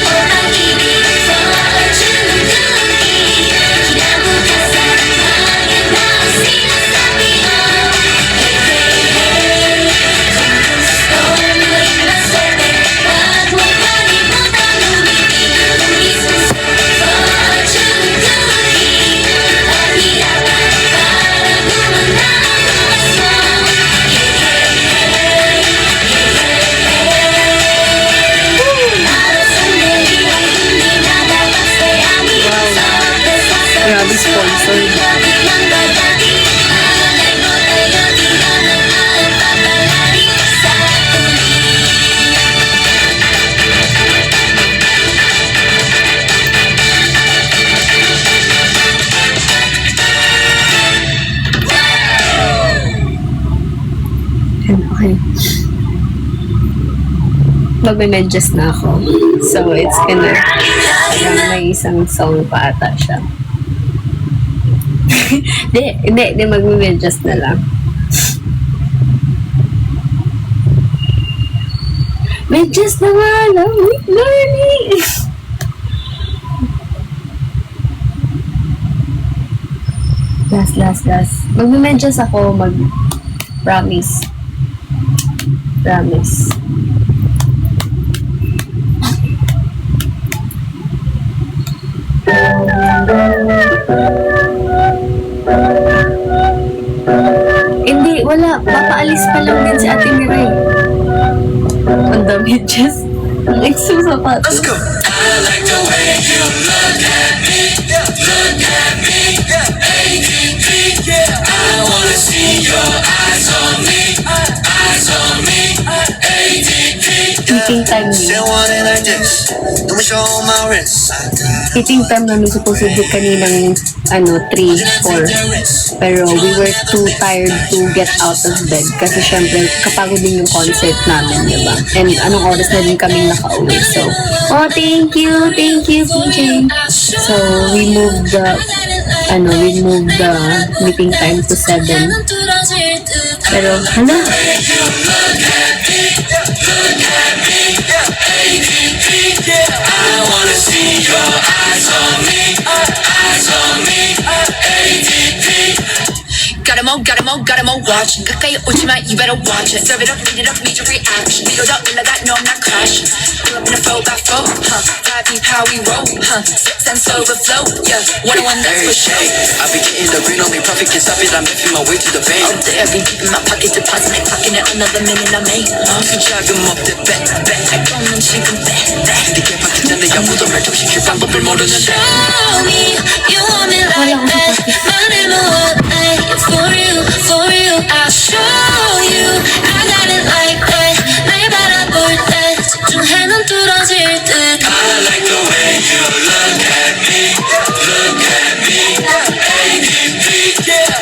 O pag-ibig, fortune cookie. Kinabukasan, maganda ang sinasabi mo. Hey, hey, hey. Kung gusto maging maswerte, wag mo kalimutan lumitin yung ispuso. Fortune cookie. Pahirapan para gumanda ang oras mo. Hey, hey, hey. Bawat sandali ay hindi na dapat sayangin. Grabe sponsor. Biglang dadating. Malay mo tayo din naman ang papalari sa tuloy. Okay. Magme-medyas na ako. So, it's gonna... May isang song pa ata siya. Hindi, magme-medyas na lang. Medyas na nga lang. Learning! Last. Magme-medyas ako, Promise. Hindi, wala. Papaalis pa lang din si Ate Miray. Ang dami, Jess. Ang exo sapatos. Let's go. I like the way you look at me. Look at me. ADD. I wanna see your eyes on me. Eyes on me. ADD. Meeting time Still niya. want it like this. Let me show my wrist. Meeting time namin supposedly kaninang 3, 4. Pero we were too tired to get out of bed kasi syempre kapagod din yung concert namin, diba? And anong oras na din kaming nakauwi. So, thank you, PJ. So, we moved the meeting time to 7. Pero, hala, I wanna see your eyes on me. Eyes on me. ADD. Got 'em all watching. 가까이 오지 마, you better watch it. Serve it up, beat it up, meet your reaction. 밀어줘, 올라가, no, I'm not crashing. Pull up in a 4x4, Vibe deep, how we roll, Six and overflow, yeah. 101, that's for sure. I be getting the green on me, profit can't stop it. I'm making my way to the bank. Out there, be deep in my pocket, deposit, clocking it another minute I made. 그 작은 목대, bet. 알고는 지금 bet. 네게 박힌 전에 무덤을 덮시킬 방법을 모르는 Show me you want me like that. Running away for you. I'll show you I got it like that. 날 바라볼 때 집중해 넌 뚫어질 듯. I like the way you look at me. Look at me. ADD.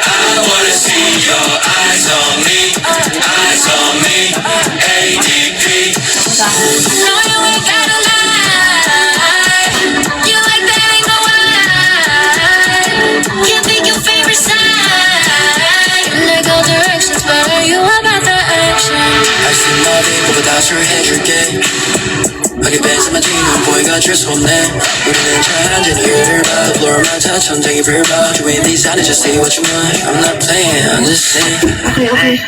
I wanna see your eyes on me. Eyes on me. ADD. No, you ain't gotta lie. You like that, ain't no lie. Can't pick your favorite side. Let go directions, but are you about the action? I see nothing 보다 술해줄게. 하게 뺏으면 튀는 보이가 줄수 없네. 우리는 천천히 일을 봐. Floor 마타 천장이 불봐. Doing these I just say what you want. I'm not playing, I'm just saying. okay.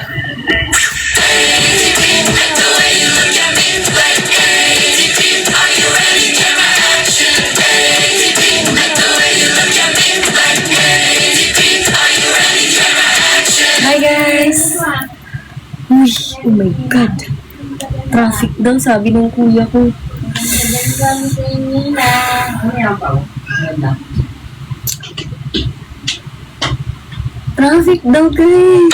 Hi guys! Uy, oh my God! Traffic daw, sabi ng kuya ko. Traffic daw guys!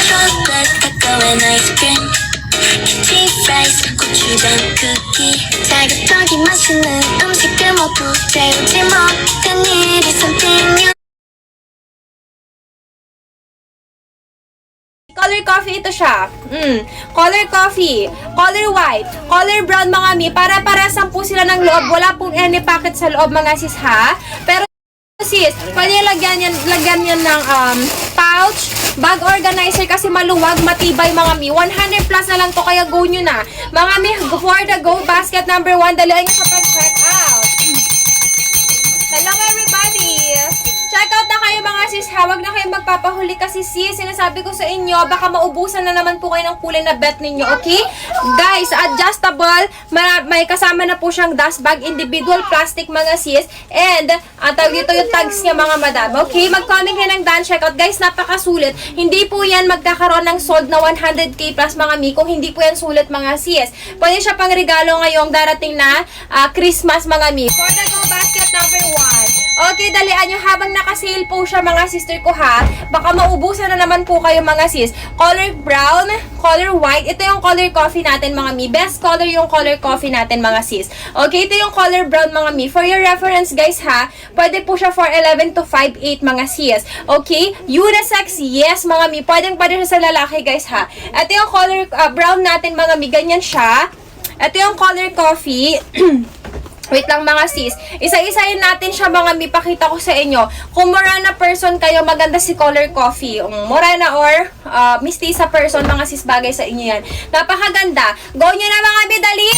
초콜릿 카카오의 아이스크림 티 프라이스 고추장 쿠키 자극적인 맛있는 음식들 모두 채우지 못한 일이 something new. Color coffee ito siya. Color coffee, color white, color brown mga mi. Para-parasang po sila ng loob. Wala pong any packet sa loob mga sis ha. Pero sis, pwede lagyan yan ng pouch, bag organizer kasi maluwag, matibay mga mi. 100 plus na lang to kaya go nyo na. Mga mi, for the go basket number 1, dalihan nyo sa pag-check out. Hello everybody! Check out na kayo mga sis ha. Huwag na kayong magpapahuli kasi sis, sinasabi ko sa inyo, baka maubusan na naman po kayo ng kulay na bet ninyo, okay? Guys, adjustable, may kasama na po siyang dust bag, individual plastic mga sis, and tawag dito yung tags niya mga madam, okay? Mag-comment kayo ng Dan, check out. Guys, napakasulit. Hindi po yan magkakaroon ng sold na 100k plus mga mi, kung hindi po yan sulit mga sis. Pwede siya pang regalo ngayong darating na Christmas mga mi. For the go basket number 1. Okay, dalian nyo habang naka-sale po siya mga sister ko ha. Baka maubusan na naman po kayo mga sis. Color brown, color white. Ito yung color coffee natin mga mi. Best color yung color coffee natin mga sis. Okay, ito yung color brown mga mi. For your reference guys ha, pwede po siya for 11 to 5'8 mga sis. Okay, unisex, yes mga mi. Pwede siya sa lalaki guys ha. Ito yung color brown natin mga mi. Ganyan siya. Ito yung color coffee. Wait lang mga sis. Isa-isayin natin siya mga mi. Pakita ko sa inyo. Kung morena person kayo, maganda si Color Coffee. Morena or mistisa person, mga sis, bagay sa inyo yan. Napakaganda. Go nyo na mga mi, dali!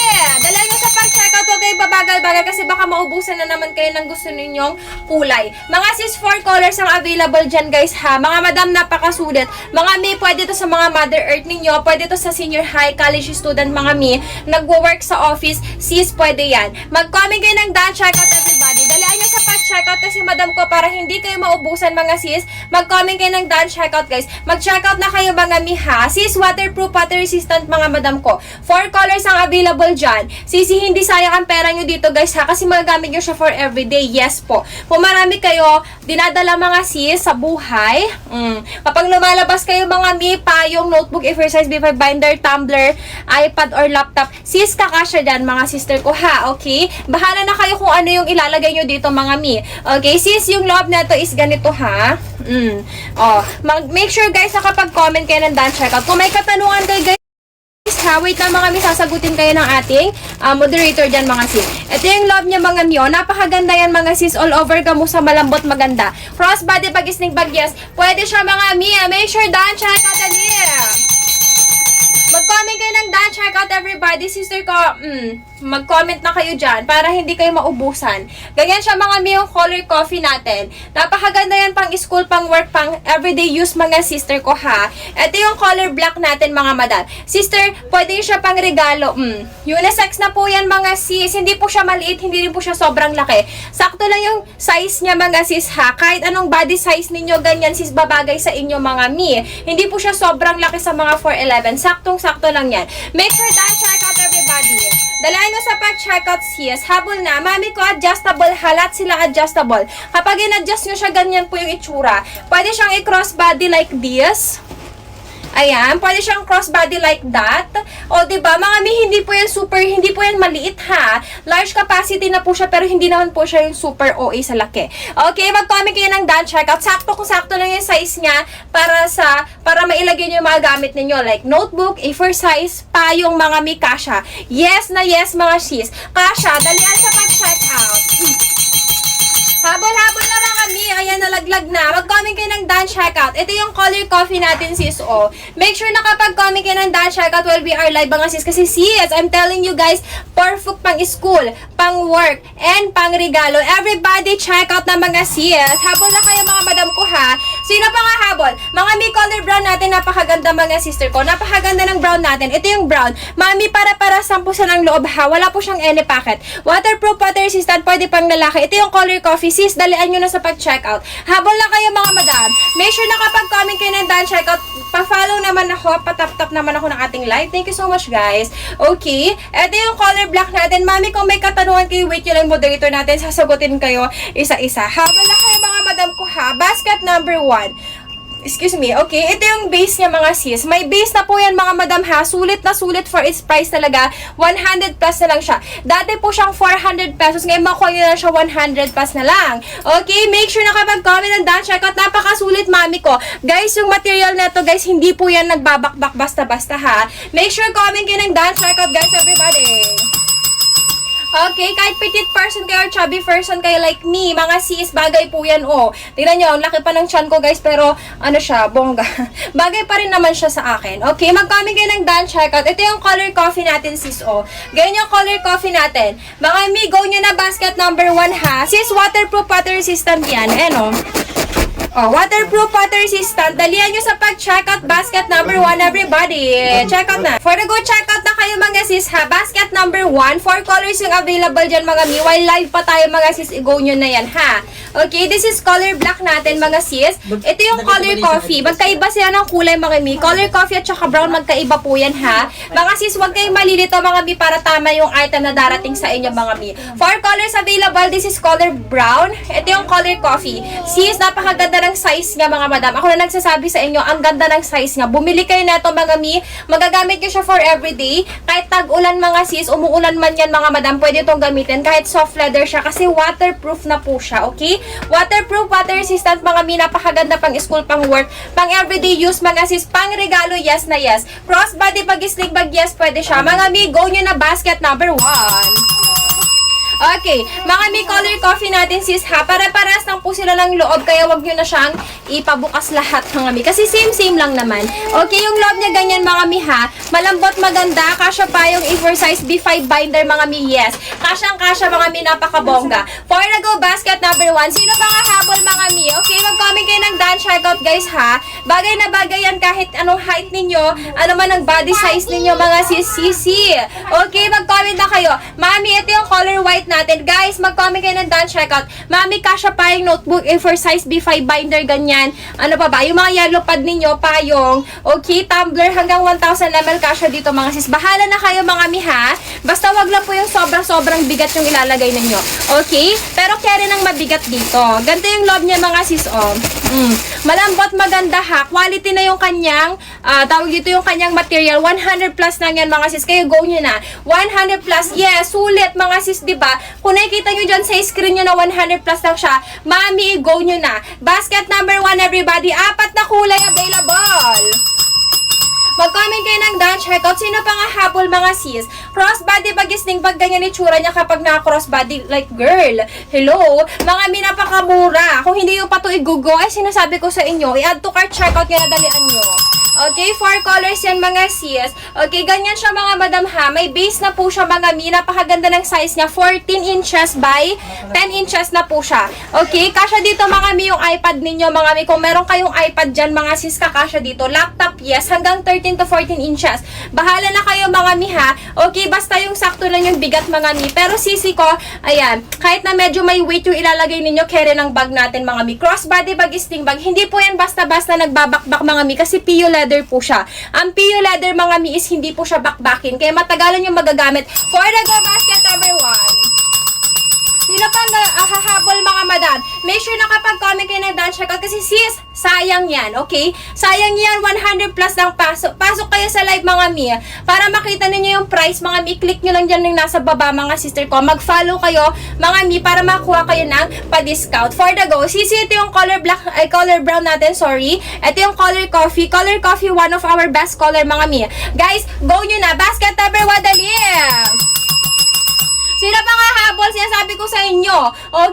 Dala nyo sa pag-checkout. Huwag kayo babagal-bagal kasi baka maubusan na naman kayo ng gusto ninyong kulay. Mga sis, 4 colors ang available dyan guys ha. Mga madam, napakasulit. Mga mi, pwede to sa mga Mother Earth ninyo. Pwede to sa senior high, college student mga mi. Nagwo-work sa office. Sis, pwede yan. Mag-comment kayo ng done checkout everybody. Dalian nyo sa pag-checkout kasi madam ko para hindi kayo maubusan mga sis. Mag-comment kayo ng done checkout guys. Mag-checkout na kayo mga miha. Sis, waterproof, water resistant mga madam ko. 4 colors ang available dyan. Sisi, hindi sayang ang pera nyo dito guys ha. Kasi magagamit nyo siya for everyday. Yes po. Kung marami kayo, dinadala mga sis sa buhay. Kapag lumalabas kayo mga mi, payong, notebook, exercise, B5 binder, tumbler, iPad or laptop. Sis, kakasya dyan mga sister ko ha. Okay? Bahala na kayo kung ano yung ilalagay nyo dito mga mi. Okay, sis, yung loob na to is ganito ha. Make sure guys na kapag comment kayo ng done checkout. Kung may katanungan kayo guys ha, wait lang mga mi, sasagutin kayo ng ating moderator dyan mga sis. Ito yung loob niya mga mi, napakaganda yan mga sis, all over gamusa, malambot, maganda. Crossbody, pag-sling bag, yes, pwede siya mga mi. Make sure done checkout dali. Mag-comment kayo ng done checkout everybody. Sister ko, mag-comment na kayo dyan para hindi kayo maubusan. Ganyan siya mga mi yung color coffee natin. Napakaganda yan pang school, pang work, pang everyday use mga sister ko ha. Ito yung color black natin mga madam. Sister, pwede siya pang regalo. Unisex na po yan mga sis. Hindi po siya maliit, hindi rin po siya sobrang laki. Sakto lang yung size niya mga sis ha. Kahit anong body size ninyo, ganyan sis, babagay sa inyo mga mi. Hindi po siya sobrang laki sa mga 4'11". Sakto lang yan. Make sure that check out everybody. Dalayan nyo sa pag-checkout sis. Habol na. Mami ko adjustable. Halat sila adjustable. Kapag in-adjust nyo siya, ganyan po yung itsura. Pwede siyang i-cross body like this. Ayan, pwede siyang crossbody like that. O, diba, mga mi, hindi po yan maliit ha. Large capacity na po siya, pero hindi naman po siya yung super OA sa laki. Okay, mag-comment kayo ng done checkout. Sakto kung sakto lang yung size niya para mailagay niyo yung mga gamit ninyo. Like notebook, A4 size, pa yung mga mi, kasha. Yes na yes, mga sis. Kasha, dalian sa pag-checkout. Habol-habol na mga mi. Ayan, nalaglag na. Mag-comment kayo ng done checkout. Ito yung color coffee natin, sis. Make sure na kapag comment kayo ng done checkout will be our live mga sis. Kasi sis, I'm telling you guys, perfect pang school, pang work, and pang regalo. Everybody check out na mga sis. Habol na kayo mga madam ko ha. Sino pa nga habol? Mga mi, color brown natin. Napakaganda mga sister ko. Napakaganda ng brown natin. Ito yung brown. Mami, para sampu sa ng loob ha. Wala po siyang any packet. Waterproof, water resistant. Pwede pang lalaki. Ito yung color coffee. Sis, dalian nyo na sa pag-checkout. Habol na kayo mga madam. Make sure na kapag comment kayo ng done checkout, pa-follow naman ako, patap-tap naman ako ng ating live. Thank you so much guys. Okay, ito yung color black natin. Mami, kung may katanungan kayo, wait nyo lang moderator natin, sasagutin kayo isa-isa. Habol na kayo mga madam ko ha. Basket number 1. Excuse me, okay, ito yung base niya mga sis. May base na po yan mga madam ha. Sulit na sulit for its price talaga. 100 plus na lang siya. Dati po siyang 400 pesos. Ngayon makuha nyo na siya 100 plus na lang. Okay, make sure na kapag comment ng done checkout, napakasulit mami ko. Guys, yung material na to guys, hindi po yan nagbabakbak basta-basta ha. Make sure comment kayo ng done checkout guys everybody. Okay, kahit petite person kayo or chubby person kayo like me, mga sis, bagay po yan, Tingnan nyo, ang laki pa ng chan ko, guys, pero, ano siya, bongga. Bagay pa rin naman siya sa akin. Okay, mag-comment kayo ng done checkout. Ito yung color coffee natin, sis, Ganyan yung color coffee natin. Mga mi, go nyo na basket number 1, ha. Sis, waterproof, water resistant yan. Waterproof, water resistant. Dalihan nyo sa pag-checkout basket number 1, everybody. Checkout na. For the go, checkout na kayo mga sis ha. Basket number 1. 4 colors yung available dyan mga mi. While live pa tayo mga sis, i-go nyo na yan ha. Okay, this is color black natin mga sis. Ito yung color coffee. Magkaiba sila ng kulay mga mi. Color coffee at saka brown, magkaiba po yan ha. Mga sis, huwag kayong malilito mga mi para tama yung item na darating sa inyo mga mi. 4 colors available. This is color brown. Ito yung color coffee. Sis, napakaganda ng size nga mga madam. Ako na nagsasabi sa inyo, ang ganda ng size nga. Bumili kayo na ito mga mi. Magagamit nyo siya for everyday. Kahit tag-ulan mga sis, umuulan man yan mga madam, pwede itong gamitin. Kahit soft leather siya kasi waterproof na po siya. Okay? Waterproof, water resistant mga mi. Napakaganda pang school, pang work, pang everyday use mga sis. Pang regalo, yes na yes. Crossbody, pag-sling bag, yes, pwede siya. Mga mi, go nyo na basket number 1. Okay, mga mi color coffee natin sis ha, para-paras lang po sila ng loob, kaya wag nyo na siyang ipabukas lahat mga mi. Kasi same lang naman. Okay, yung loob niya ganyan mga mi ha, malambot maganda, kasya pa yung oversized B5 binder mga mi, yes. Kasyang-kasya mga mi, napakabongga. For the go basket number 1, sino pa nga habol mga mi? Okay, mag-comment kayo ng done checkout guys ha. Bagay na bagay yan kahit anong height ninyo, ano man ang body size ninyo mga sis-sisi. Okay, mag-comment na kayo. Mami, ito yung color white natin. Guys, mag-comment kayo ng done checkout. Mami, kasya pa yung notebook oversized B5 binder, ganyan. Ano pa ba? Yung mga yellow pad ninyo, payong. Okay, tumbler hanggang 1,000 ml kasya dito mga sis. Bahala na kayo mga mi ha. Basta wag lang po yung sobrang bigat yung ilalagay ninyo. Okay? Pero carry ng mabigat dito. Ganito yung loob niya mga sis, oh. Malambot, maganda ha. Quality na yung kanyang, tawag dito yung kanyang material. 100 plus lang yan mga sis. Kayo go nyo na. 100 plus. Yes, sulit mga sis, diba? Kung nakikita nyo dyan sa screen nyo na 100 plus lang siya, mami, go nyo na. Basket number 1 everybody. 4 na kulay available. Mag-comment kayo ng done checkout. Sino pa nga habol mga sis? Crossbody bagisning pag ganyan itsura niya kapag naka-crossbody like girl. Hello? Mga mi, napakamura. Kung hindi nyo pa ito igugo, ay sinasabi ko sa inyo, i-add to cart checkout kaya dalian nyo. Okay, 4 colors yan mga sis. Okay, ganyan siya mga madam ha. May base na po siya mga mi. Napakaganda ng size niya. 14 inches by 10 inches na po siya. Okay, kasya dito mga mi yung iPad ninyo mga mi. Kung meron kayong iPad dyan mga sis, kakasya dito. Laptop, yes. Hanggang 13 to 14 inches. Bahala na kayo mga mi ha. Okay, basta yung sakto lang yung bigat mga mi. Pero sisi ko, ayan, kahit na medyo may weight yung ilalagay ninyo, carry ng bag natin mga mi. Crossbody bag, sling bag. Hindi po yan basta-basta nagbabakbak mga mi kasi PU leather po siya. Ang PU leather mga mi is hindi po siya bakbakin. Kaya matagalan yung magagamit. For the go basket number 1. Sino pa hahabol mga madam? Make sure na kapag comment kayo ng done checkout kasi sis, sayang yan, okay? Sayang yan, 100 plus lang pasok. Pasok kayo sa live mga mi para makita ninyo yung price mga mi. Click nyo lang dyan yung nasa baba mga sister ko. Mag-follow kayo mga mi para makuha kayo ng pa-discount. For the go, sisi ito yung color black, ay color brown natin, sorry. Ito yung color coffee. Color coffee, one of our best color mga mi. Guys, go nyo na. Basket number 1, dali! Sino pa nga habol? Sinasabi ko sa inyo.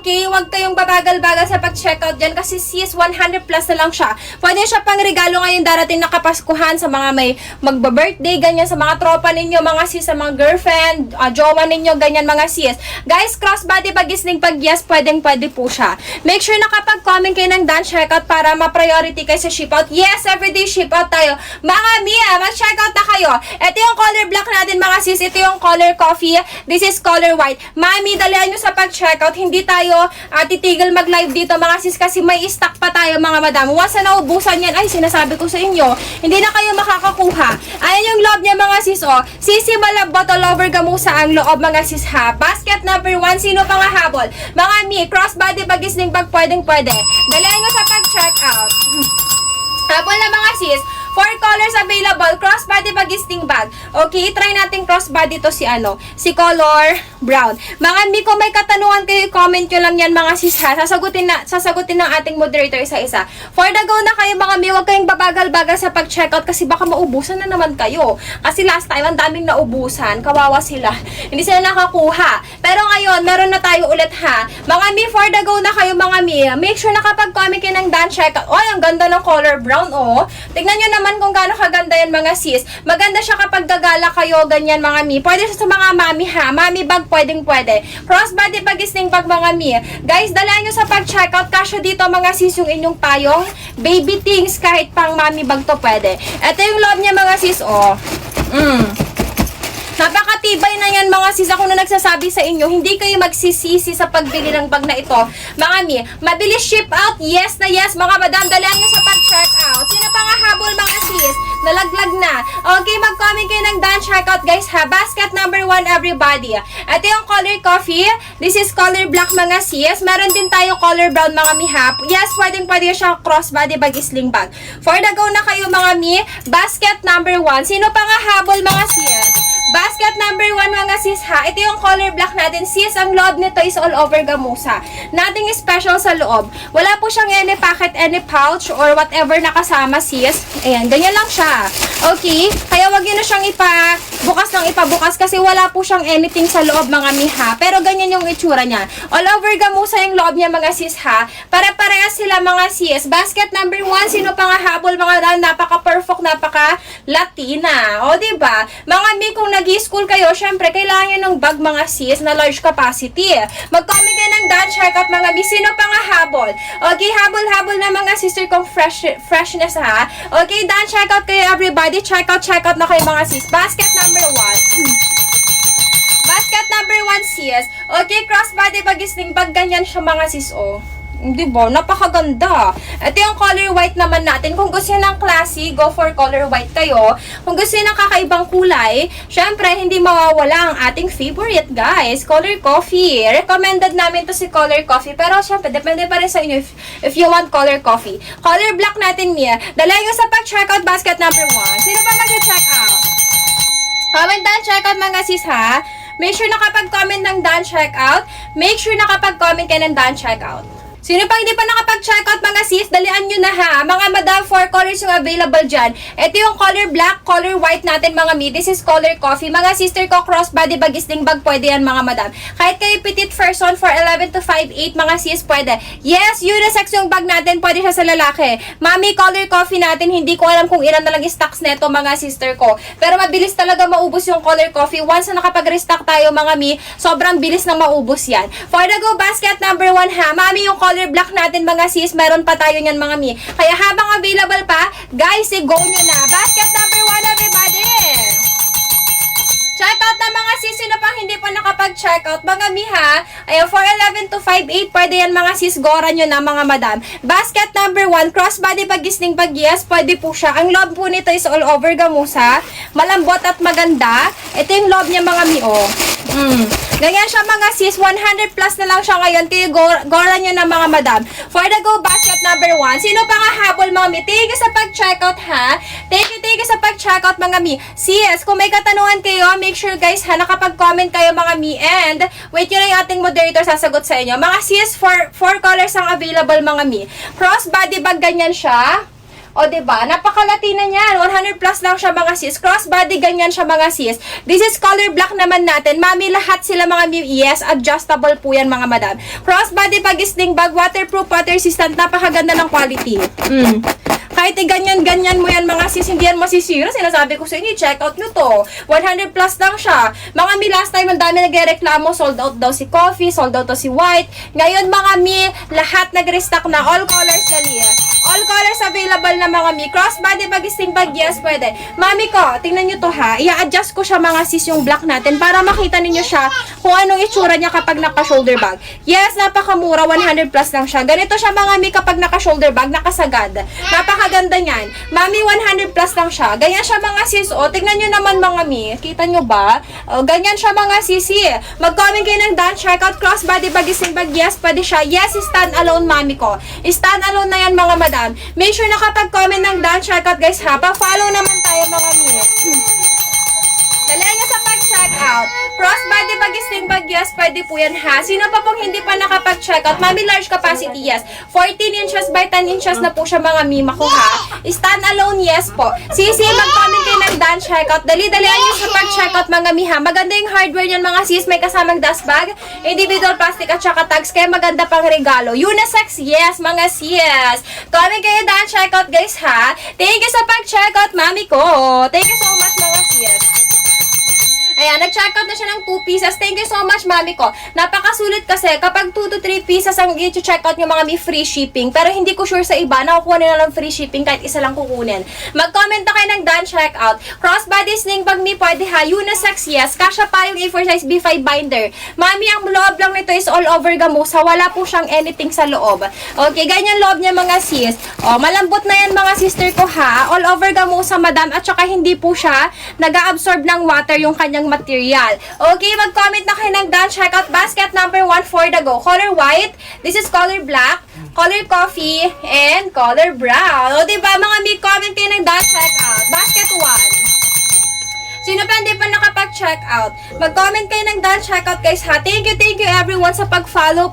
Okay, huwag kayong babagal-bagal sa pag-checkout dyan kasi sis, 100 plus na lang siya. Pwede siya pang regalo ngayon darating na Kapaskuhan sa mga may magba-birthday, ganyan, sa mga tropa ninyo, mga sis, sa mga girlfriend, jowa ninyo, ganyan mga sis. Guys, crossbody bagisning pag yes, pwede po siya. Make sure na kapag comment kayo ng done checkout para ma-priority kayo sa shipout. Yes, everyday shipout tayo. Mga Mia, mag-checkout na kayo. Ito yung color black natin mga sis. Ito yung color coffee. This is color white. Mami, dalihan nyo sa pag-checkout. Hindi tayo titigil mag-live dito mga sis kasi may stock pa tayo mga madam. Once na naubusan yan, ay sinasabi ko sa inyo, hindi na kayo makakakuha. Ayan yung loob niya mga sis, oh. Sisi malambot all over gamusa ang loob mga sis ha. Basket number 1, sino pa nga habol? Mga mi, crossbody bagisning pag pwede. Dalihan nyo sa pag-checkout. Habol na mga sis. 4 colors available, crossbody bagisting bag. Okay, try natin crossbody to si color brown. Mga mi, kung may katanungan kayo, comment nyo lang yan mga sis ha. Sasagutin ng ating moderator isa-isa. For the go na kayo mga mi, huwag kayong babagal-bagal sa pag-checkout kasi baka maubusan na naman kayo. Kasi last time, ang daming naubusan. Kawawa sila. Hindi sila nakakuha. Pero ngayon, meron na tayo ulit ha. Mga mi, for the go na kayo mga mi. Make sure na kapag comment kayo ng done checkout. Oh, ang ganda ng color brown, oh. Tignan nyo naman kung gaano kaganda yan mga sis. Maganda siya kapag gagala kayo, ganyan mga mi. Pwede siya sa mga mami ha. Mami bag, pwede. Crossbody bagisning pag mga mi. Guys, dalaan nyo sa pag-checkout. Kasya dito mga sis yung inyong payong. Baby things, kahit pang mami bag to pwede. Ito yung loob niya mga sis, oh. Napakatibay na yan mga sis. Ako na nagsasabi sa inyo, hindi kayo magsisisi sa pagbili ng bag na ito. Mga mi, mabilis ship out. Yes na yes mga madam. Dalihan nyo sa pag-check out. Sino pa nga habol mga sis? Nalaglag na. Okay, mag-comment kayo ng done checkout guys ha. Basket number 1 everybody. Ito yung color coffee. This is color black mga sis. Meron din tayo color brown mga mi ha. Yes, pwede siya crossbody bag, sling bag. For the go na kayo mga mi. Basket number 1. Sino pa nga habol mga sis? Basket number number 1 mga sis ha, ito yung color black natin. Sis, ang loob nito is all over gamusa. Nothing special sa loob. Wala po siyang any packet, any pouch, or whatever nakasama sis. Ayan, ganyan lang siya. Okay? Kaya wag yun na siyang ipabukas ng ipabukas kasi wala po siyang anything sa loob mga miha. Pero ganyan yung itsura niya. All over gamusa yung loob niya mga sis ha. Para-parehas sila mga sis. Basket number 1, sino pa nga habol mga napaka-perfect, napaka-Latina. O diba? Mga mi, kung nag-i-school kayo, syempre, kailangan nyo ng bag mga sis na large capacity. Mag-comment kayo ng dance haircut mga mi. Sino pa nga habol? Okay, habol-habol na mga sister kong freshness ha. Okay, dance haircut kayo everybody. Check out na kayo mga sis. Basket number 1. Basket number 1 sis. Okay, crossbody bagisning bag ganyan siya mga sis oh. Diba? Napakaganda. Ito yung color white naman natin. Kung gusto nyo ng classy, go for color white kayo. Kung gusto nyo ng kakaibang kulay, syempre, hindi mawawala ang ating favorite, guys. Color coffee. Recommended namin to si color coffee. Pero, syempre, depende pa rin sa inyo if you want color coffee. Color black natin niya. Dala nyo sa pag-checkout basket number 1. Sino pa mag-checkout? Comment down, checkout mga sis, ha? Make sure na kapag comment ng done checkout, make sure na kapag comment kayo ng done checkout. Sino pang hindi pa nakapag-checkout mga sis, dalian nyo na ha. Mga madam, 4 colors yung available dyan. Ito yung color black, color white natin mga mi. This is color coffee. Mga sister ko, crossbody bag, isling bag, pwede yan mga madam. Kahit kayo petite person for 11 to 5'8", mga sis, pwede. Yes, unisex yung bag natin, pwede siya sa lalaki. Mami, color coffee natin, hindi ko alam kung ilan na lang stocks neto mga sister ko. Pero mabilis talaga maubos yung color coffee. Once na nakapag-restock tayo mga mi, sobrang bilis na maubos yan. For the go basket number 1 ha, mami yung color black natin mga sis, meron pa tayo niyan mga mi. Kaya habang available pa, guys, go nyo na. Basket number 1 everybody! Check out na mga sis, sino pang hindi pa nakapag-checkout, mga mi ha. Ayan, for 11 to 5'8", pwede yan mga sis, gora nyo na mga madam. Basket number 1, crossbody pag-gisling pag yes, pwede po siya. Ang loob po nito is all over gamusa, malambot at maganda. Ito yung loob niya mga mi, oh. Ganyan siya mga sis, 100 plus na lang siya ngayon, kaya gora nyo na mga madam. For the go basket number 1, sino pa nga habol mga mi? Thank you sa pag-checkout ha. Thank you sa pag-checkout mga mi. Sis, kung may katanungan kayo, make sure guys ha, nakapag-comment kayo mga mi. And, wait yun yung ating moderator sasagot sa inyo. Mga sis, 4 colors ang available mga mi. Crossbody bag, ganyan siya. O, diba? Napaka-Latina niyan. 100 plus lang siya mga sis. Crossbody, ganyan siya mga sis. This is color black naman natin. Mami, lahat sila mga yes, adjustable po yan mga madam. Crossbody pag-sling bag, waterproof, water resistant. Napakaganda ng quality. Kahit ganyan-ganyan mo yan mga sis, hindi yan masisira. Sinasabi ko sa inyo, check out nyo to. 100 plus lang siya. Mga mi, last time, ang dami nagreklamo, sold out daw si coffee, sold out to si white. Ngayon mga mi, lahat nag-restock na. All colors dali. All colors available na mga mi. Crossbody pag-sling bag, yes, pwede. Mami ko, tingnan nyo to ha. I-adjust ko siya mga sis yung black natin para makita ninyo siya kung anong itsura niya kapag naka-shoulder bag. Yes, napakamura, 100 plus lang siya. Ganito siya mga mi kapag naka-shoulder bag, nakasagad. Napakaganda niyan. Mami, 100 plus lang siya. Ganyan siya mga sis. O, tingnan nyo naman mga mi. Kita nyo ba? O, ganyan siya mga sisi. Mag-comment kayo ng dance checkout, crossbody bag, isling bag, yes, pwede siya. Yes, stand alone mami ko. Stand alone na yan mga madam. Make sure na kapag comment ng dance checkout guys ha, pa-follow naman tayo mga mi. Dali nyo sa pag-checkout. Crossbody bag, isling bag, yes, pwede po yan ha. Sino pa pong hindi pa nakapag-checkout? Mami, large capacity, yes. 14 inches by 10 inches na po siya mga mima ko ha. Stand alone, yes po. Sisi, mag-comment kayo ng dance checkout. Dali-dalian nyo sa pag-checkout mga miha. Maganda yung hardware yan mga sis. May kasamang dust bag, individual plastic at saka tags. Kaya maganda pang regalo. Unisex, yes mga sis. Comment kayo dance checkout guys ha. Thank you sa pag-checkout mami ko. Thank you so much mga sis. Ayan, nag-checkout na siya ng 2 pieces. Thank you so much, mami ko. Napakasulit kasi kapag 2 to 3 pieces ang i-checkout nyo mga may free shipping. Pero hindi ko sure sa iba, nakukuha nila ng free shipping kahit isa lang kukunin. Mag-comment na kayo ng done checkout. Crossbody sling bag mi, pwede ha. Unisex, yes. Kasha pa yung A4 size B5 binder. Mami, ang loob lang nito is all over gamusa. Wala po siyang anything sa loob. Okay, ganyan loob niya mga sis. O, malambot na yan mga sister ko ha. All over gamusa, madam. At saka hindi po siya nag-absorb ng water yung kanyang material. Okay, mag-comment na kayo ng done checkout. Basket number 1 for the go. Color white. This is color black, color coffee, and color brown. O, diba mga mi, comment kayo ng done checkout. Basket 1. Sino pa hindi pa nakapag-check out? Mag-comment kayo ng done checkout guys ha. Thank you everyone sa pag-follow,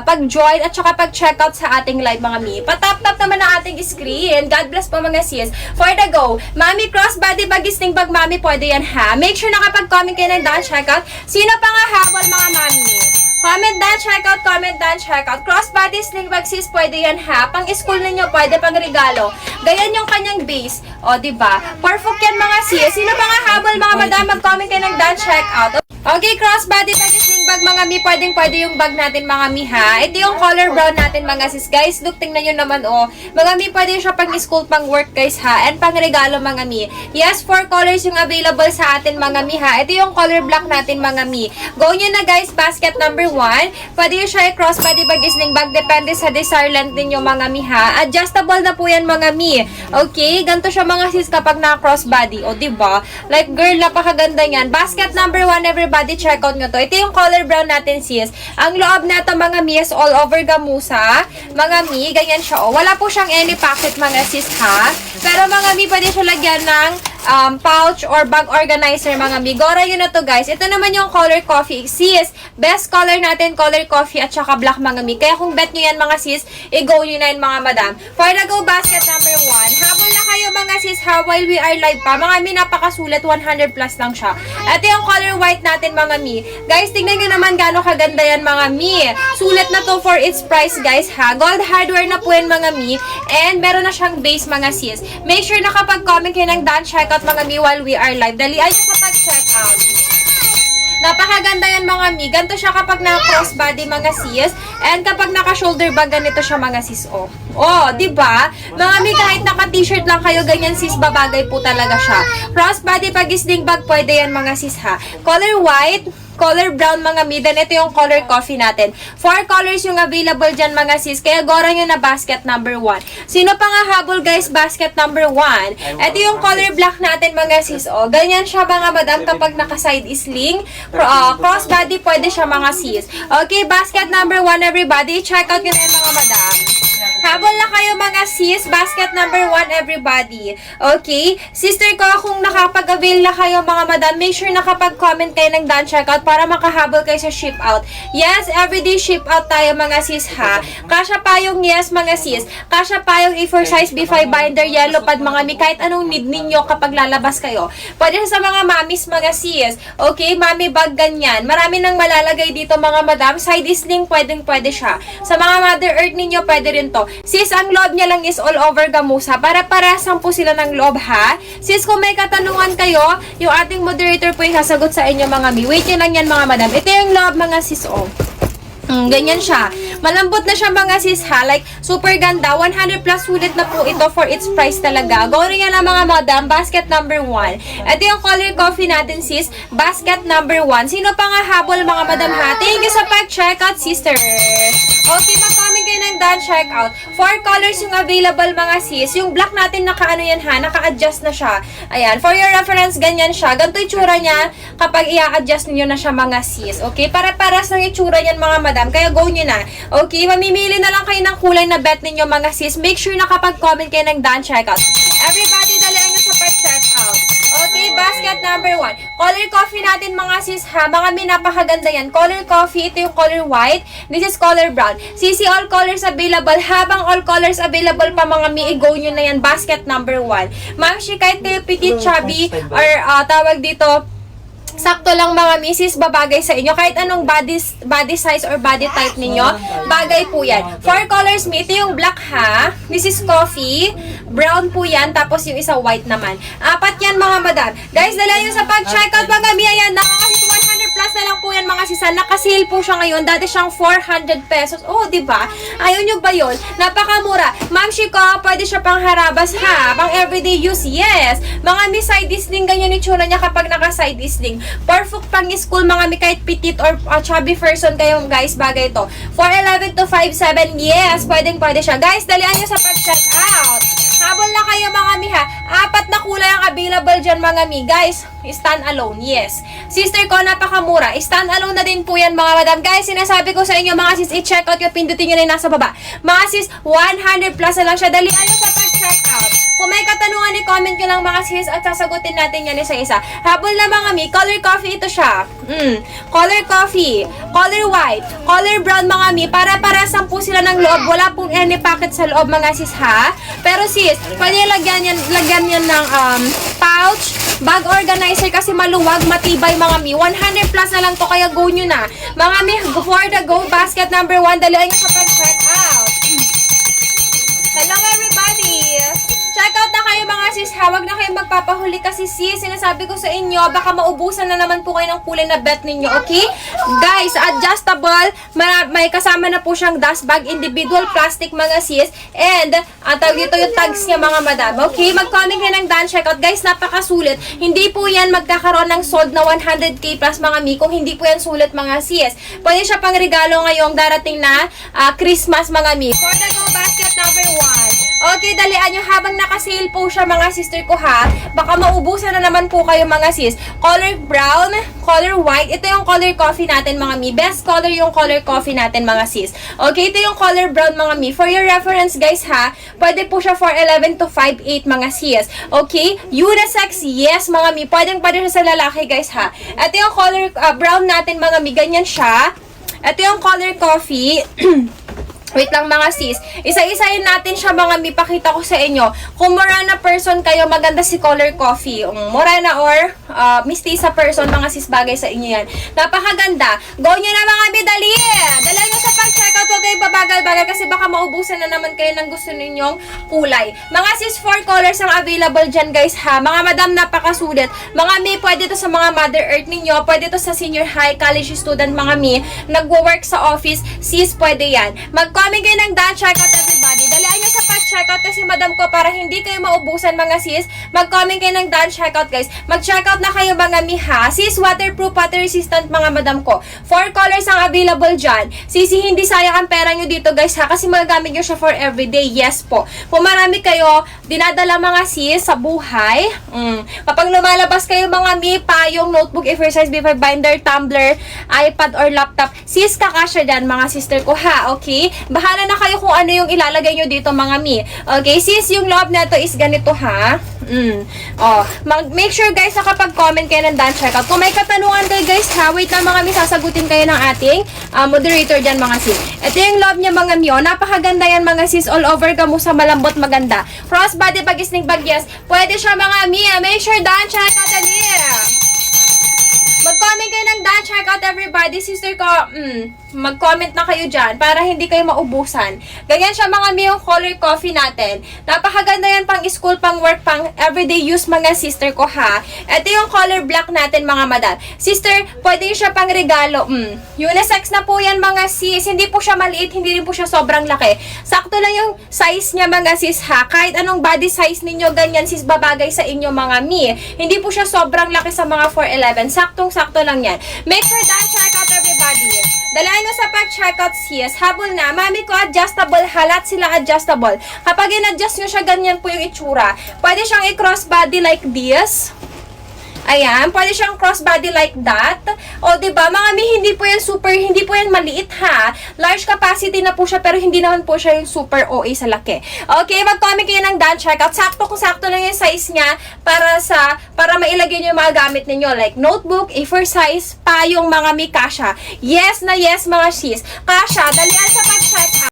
pag-join at saka pag-check out sa ating live mga mi. Patap-tap naman ang ating screen. God bless po mga sis. For the go, Mami crossbody bag, sling bag, Mami, pwede yan ha. Make sure nakapag-comment kayo ng done checkout. Sino pa nga habol mga Mami? Comment done checkout, comment done checkout. Crossbody sling bag sis, pwede yan ha. Pang school ninyo, pwede pang regalo. Ganyan yung kanyang base. O, diba? Perfect yan mga sis. Sino pa nga habol mga madam? Mag-comment kayo ng done checkout. Okay, crossbody bag, sling bag mga mi, pwede yung bag natin mga mi ha. Ito yung color brown natin mga sis. Guys, look, tingnan nyo naman oh. Mga mi, pwede siya pang school, pang work guys ha. And pang regalo mga mi. Yes, 4 colors yung available sa atin mga mi ha. Ito yung color black natin mga mi. Go nyo na guys, basket number 1. Pwede yung siya crossbody bag, sling bag. Depende sa desire length ninyo mga mi ha. Adjustable na po yan mga mi. Okay, ganito siya mga sis kapag na-crossbody. O diba? Like girl, napakaganda yan. Basket number 1, everybody check out nyo to. Ito yung color brown natin sis. Ang loob na to mga mi is all over gamusa. Mga mi, ganyan siya. O, wala po siyang any pocket mga sis ha. Pero mga mi, pwede siya lagyan ng pouch or bag organizer mga mi. Gora yun na to guys. Ito naman yung color coffee. Sis, best color natin, color coffee at saka black mga mi. Kaya kung bet nyo yan mga sis, i-go nyo na yun mga madam. For the go basket number 1, habol na kayo mga sis ha while we are live pa. Mga mi, napakasulit, 100 plus lang siya. Ito yung color white natin mga mi. Guys, tingnan nyo naman gaano kaganda yan mga mi. Sulit na to for its price guys ha. Gold hardware na po yan mga mi. And meron na siyang base mga sis. Make sure nakapag-comment kayo ng done checkout mga mi while we are live. Dalian nyo sa pag-check out. Napakaganda yan mga mi. Ganito siya kapag naka-crossbody mga sis. And kapag naka-shoulder bag, ganito siya mga sis. Oh, diba? Mga mi, kahit naka-t-shirt lang kayo, ganyan sis, babagay po talaga siya. Crossbody pag sling bag, pwede yan mga sis ha. Color white, color brown mga mi, then ito yung color coffee natin. 4 colors yung available dyan mga sis, kaya gora nyo na basket number 1. Sino pa nga habol guys, basket number 1? Ito yung color black natin mga sis, oh. Ganyan siya mga madam kapag naka-side sling. Crossbody pwede siya mga sis. Okay, basket number 1 everybody, check out nyo na yung mga madam. Habol na kayo mga sis, basket number 1 everybody. Okay? Sister ko, kung nakapag-avail na kayo mga madam, make sure nakapag-comment kayo ng done checkout para makahabol kayo sa ship out. Yes, everyday ship out tayo mga sis ha. Kasya pa yung yes mga sis. Kasya pa yung A4 size B5 binder, yellow pad mga mi, kahit anong need ninyo kapag lalabas kayo. Pwede sa mga mamis mga sis. Okay? Mami bag ganyan. Marami nang malalagay dito mga madam. Side sling pwede siya. Sa mga Mother Earth ninyo, pwede rin to. Sis, ang loob niya lang is all over gamusa. Para-parasang po sila ng loob ha. Sis, kung may katanungan kayo, yung ating moderator po yung sasagot sa inyo mga mi. Wait nyo lang yan mga madam. Ito yung loob mga sis oh. Ganyan siya. Malambot na siya mga sis ha. Like, super ganda. 100 plus sulit na po ito for its price talaga. Go rin yan lang mga madam. Basket number 1. Ito yung color coffee natin sis. Basket number 1. Sino pa nga habol mga madam ha? Thank you sa pag-check out sister. Okay, mag-comment kayo ng done check out. 4 colors yung available mga sis. Yung black natin naka-ano yan ha. Naka-adjust na siya. Ayan. For your reference, ganyan siya. Ganito yung tsura niya kapag i-adjust niyo na siya mga sis. Okay? Para-paras ng itsura yan mga madam. Kaya go nyo na. Okay? Mamimili na lang kayo ng kulay na bet ninyo mga sis. Make sure nakapag-comment kayo ng done checkout. Everybody, dalian nyo sa pag-check out. Okay? Basket number 1. Color coffee natin mga sis ha. Mga mi, napakaganda yan. Color coffee. Ito yung color white. This is color brown. CC all colors available. Habang all colors available pa mga mi, i-go nyo na yan. Basket number 1. Ma'am, kahit kayo petit, chubby, or tawag dito, sakto lang mga misis, babagay sa inyo. Kahit anong body size or body type ninyo, bagay po yan. 4 colors mi, ito yung black ha. This is coffee. Brown po yan. Tapos yung isa white naman. 4 yan mga madam. Guys, dala nyo sa pag-checkout mga mi. Ayan, nakakahit 100 plus na lang po yan mga sisa. Nakasale po siya ngayon. Dati siyang 400 pesos. Oh, diba? Ayaw nyo ba yun? Napakamura. Ma'am Shiko, pwede siya pang harabas ha. Pang everyday use. Yes. Mga mi, side sling. Ganyan yung tsura niya kapag naka-side sling. Perfect pang school mga mi, kahit petite or chubby person kayo guys, bagay to. 4'11 to 5'7, yes, pwede siya. Guys, dalian nyo sa pag-check out. Habol na kayo mga mi ha. 4 na kulay ang available dyan mga mi. Guys, Stand alone, yes. Sister ko, napakamura. Stand alone na din po yan, mga madam. Guys, sinasabi ko sa inyo, mga sis, i-check out yung pindutin nyo na yung nasa baba. Mga sis, 100 plus na lang siya. Dalian nyo sa pag-check out. Kung may katanungan, i-comment nyo lang, mga sis, at sasagutin natin yan isa-isa. Habol na, mga mi. Color coffee ito siya. Color coffee, color white, color brown, mga mi. Para-parasan po sila ng loob. Wala pong any packet sa loob, mga sis, ha? Pero sis, pwede lagyan yan ng pouch, bag organizer kasi maluwag, matibay, mga mi. 100 plus na lang to, kaya go nyo na. Mga mi, for the go basket number 1, dalihan nyo sa pag-check out. Hello everybody! Check out na kayo, mga sis, ha? Huwag na kayo magpapahuli kasi sis, sinasabi ko sa inyo, baka maubusan na naman po kayo ng kulay na bet ninyo, okay? Guys, adjustable, may kasama na po siyang dust bag, individual plastic, mga sis, and tawag dito yung tags niya, mga madam, okay? Mag-comment kayo ng done checkout. Guys, napakasulit. Hindi po yan magkakaroon ng sold na 100k plus, mga mi, kung hindi po yan sulit, mga sis. Pwede siya pang regalo ngayong darating na Christmas, mga mi. For the go basket number 1. Okay, dalian nyo habang naka-sale po siya, mga sister ko, ha. Baka maubusan na naman po kayo, mga sis. Color brown, color white. Ito yung color coffee natin, mga mi. Best color yung color coffee natin, mga sis. Okay, ito yung color brown, mga mi. For your reference, guys, ha. Pwede po siya 4'11 to 5'8", mga sis. Okay? Unisex, yes, mga mi. Pwede siya sa lalaki, guys, ha. Ito yung color brown natin, mga mi. Ganyan siya. Ito yung color coffee. Wait lang, mga sis. Isa-isayin natin siya, mga mi. Pakita ko sa inyo. Kung morena person kayo, maganda si color coffee. Morena or mistisa person, mga sis, bagay sa inyo yan. Napakaganda. Go nyo na, mga mi. Dali! Dali nyo sa pag-checkout. Huwag kayong babagal-bagal kasi baka maubusan na naman kayo ng gusto ninyong kulay. Mga sis, 4 colors ang available dyan, guys, ha. Mga madam, napakasulit. Mga mi, pwede to sa mga Mother Earth ninyo. Pwede to sa senior high, college student, mga mi. Nagwo-work sa office. Sis, pwede yan. Comment kayo ng done checkout, everybody. Dalian nyo sa pag-checkout kasi madam ko, para hindi kayo maubusan, mga sis. Mag-comment kayo ng done checkout, guys. Mag-checkout na kayo, mga miha. Sis, waterproof, water resistant, mga madam ko. 4 colors ang available dyan. Sisi, hindi sayang ang pera nyo dito, guys, ha? Kasi magagamit nyo siya for everyday. Yes po. Kung marami kayo, dinadala, mga sis, sa buhay. Kapag lumalabas kayo, mga mi, payong, notebook, exercise paper, binder, tumbler, iPad, or laptop, sis, kakasya dyan, mga sister ko, ha? Okay? Bahala na kayo kung ano yung ilalagay nyo dito, mga mi. Okay, sis, yung loob na to is ganito, ha? Make sure, guys, na kapag comment kayo ng done checkout. Kung may katanungan kayo, guys, ha? Wait lang, mga mi, sasagutin kayo ng ating moderator dyan, mga sis. Ito yung loob niya, mga mi. Napakaganda yan, mga sis. All over gamusa, malambot, maganda. Crossbody bag, sneak bag, yes. Pwede siya, mga mi. Make sure done checkout na niya. Mag-comment kayo ng done checkout, everybody. Sister ko, mag-comment na kayo dyan para hindi kayo maubusan. Ganyan siya, mga mi, yung color coffee natin. Napakaganda yan pang school, pang work, pang everyday use, mga sister ko, ha. Ito yung color black natin, mga madam. Sister, pwede siya pang regalo. Unisex na po yan, mga sis. Hindi po siya maliit, hindi rin po siya sobrang laki. Sakto lang yung size niya, mga sis, ha. Kahit anong body size ninyo, ganyan, sis, babagay sa inyo, mga mi. Hindi po siya sobrang laki sa mga 4'11. Sakto lang yan. Make sure that check out, everybody. Dalayan mo sa pag-checkout, sis. Habol na. Mami ko, adjustable. Halat sila adjustable. Kapag in-adjust nyo siya, ganyan po yung itsura. Pwede siyang i-cross body like this. Ayan, pwede siyang crossbody like that. O, diba, mga mi, hindi po yan maliit, ha. Large capacity na po siya, pero hindi naman po siya yung super OA sa laki. Okay, mag-comment kayo ng done checkout. Sakto kung sakto lang yung size niya para mailagay niyo yung mga gamit ninyo. Like notebook, A4 size, pa yung mga mi, kasha. Yes na yes, mga sis. Kasha, dalian sa pag-check out.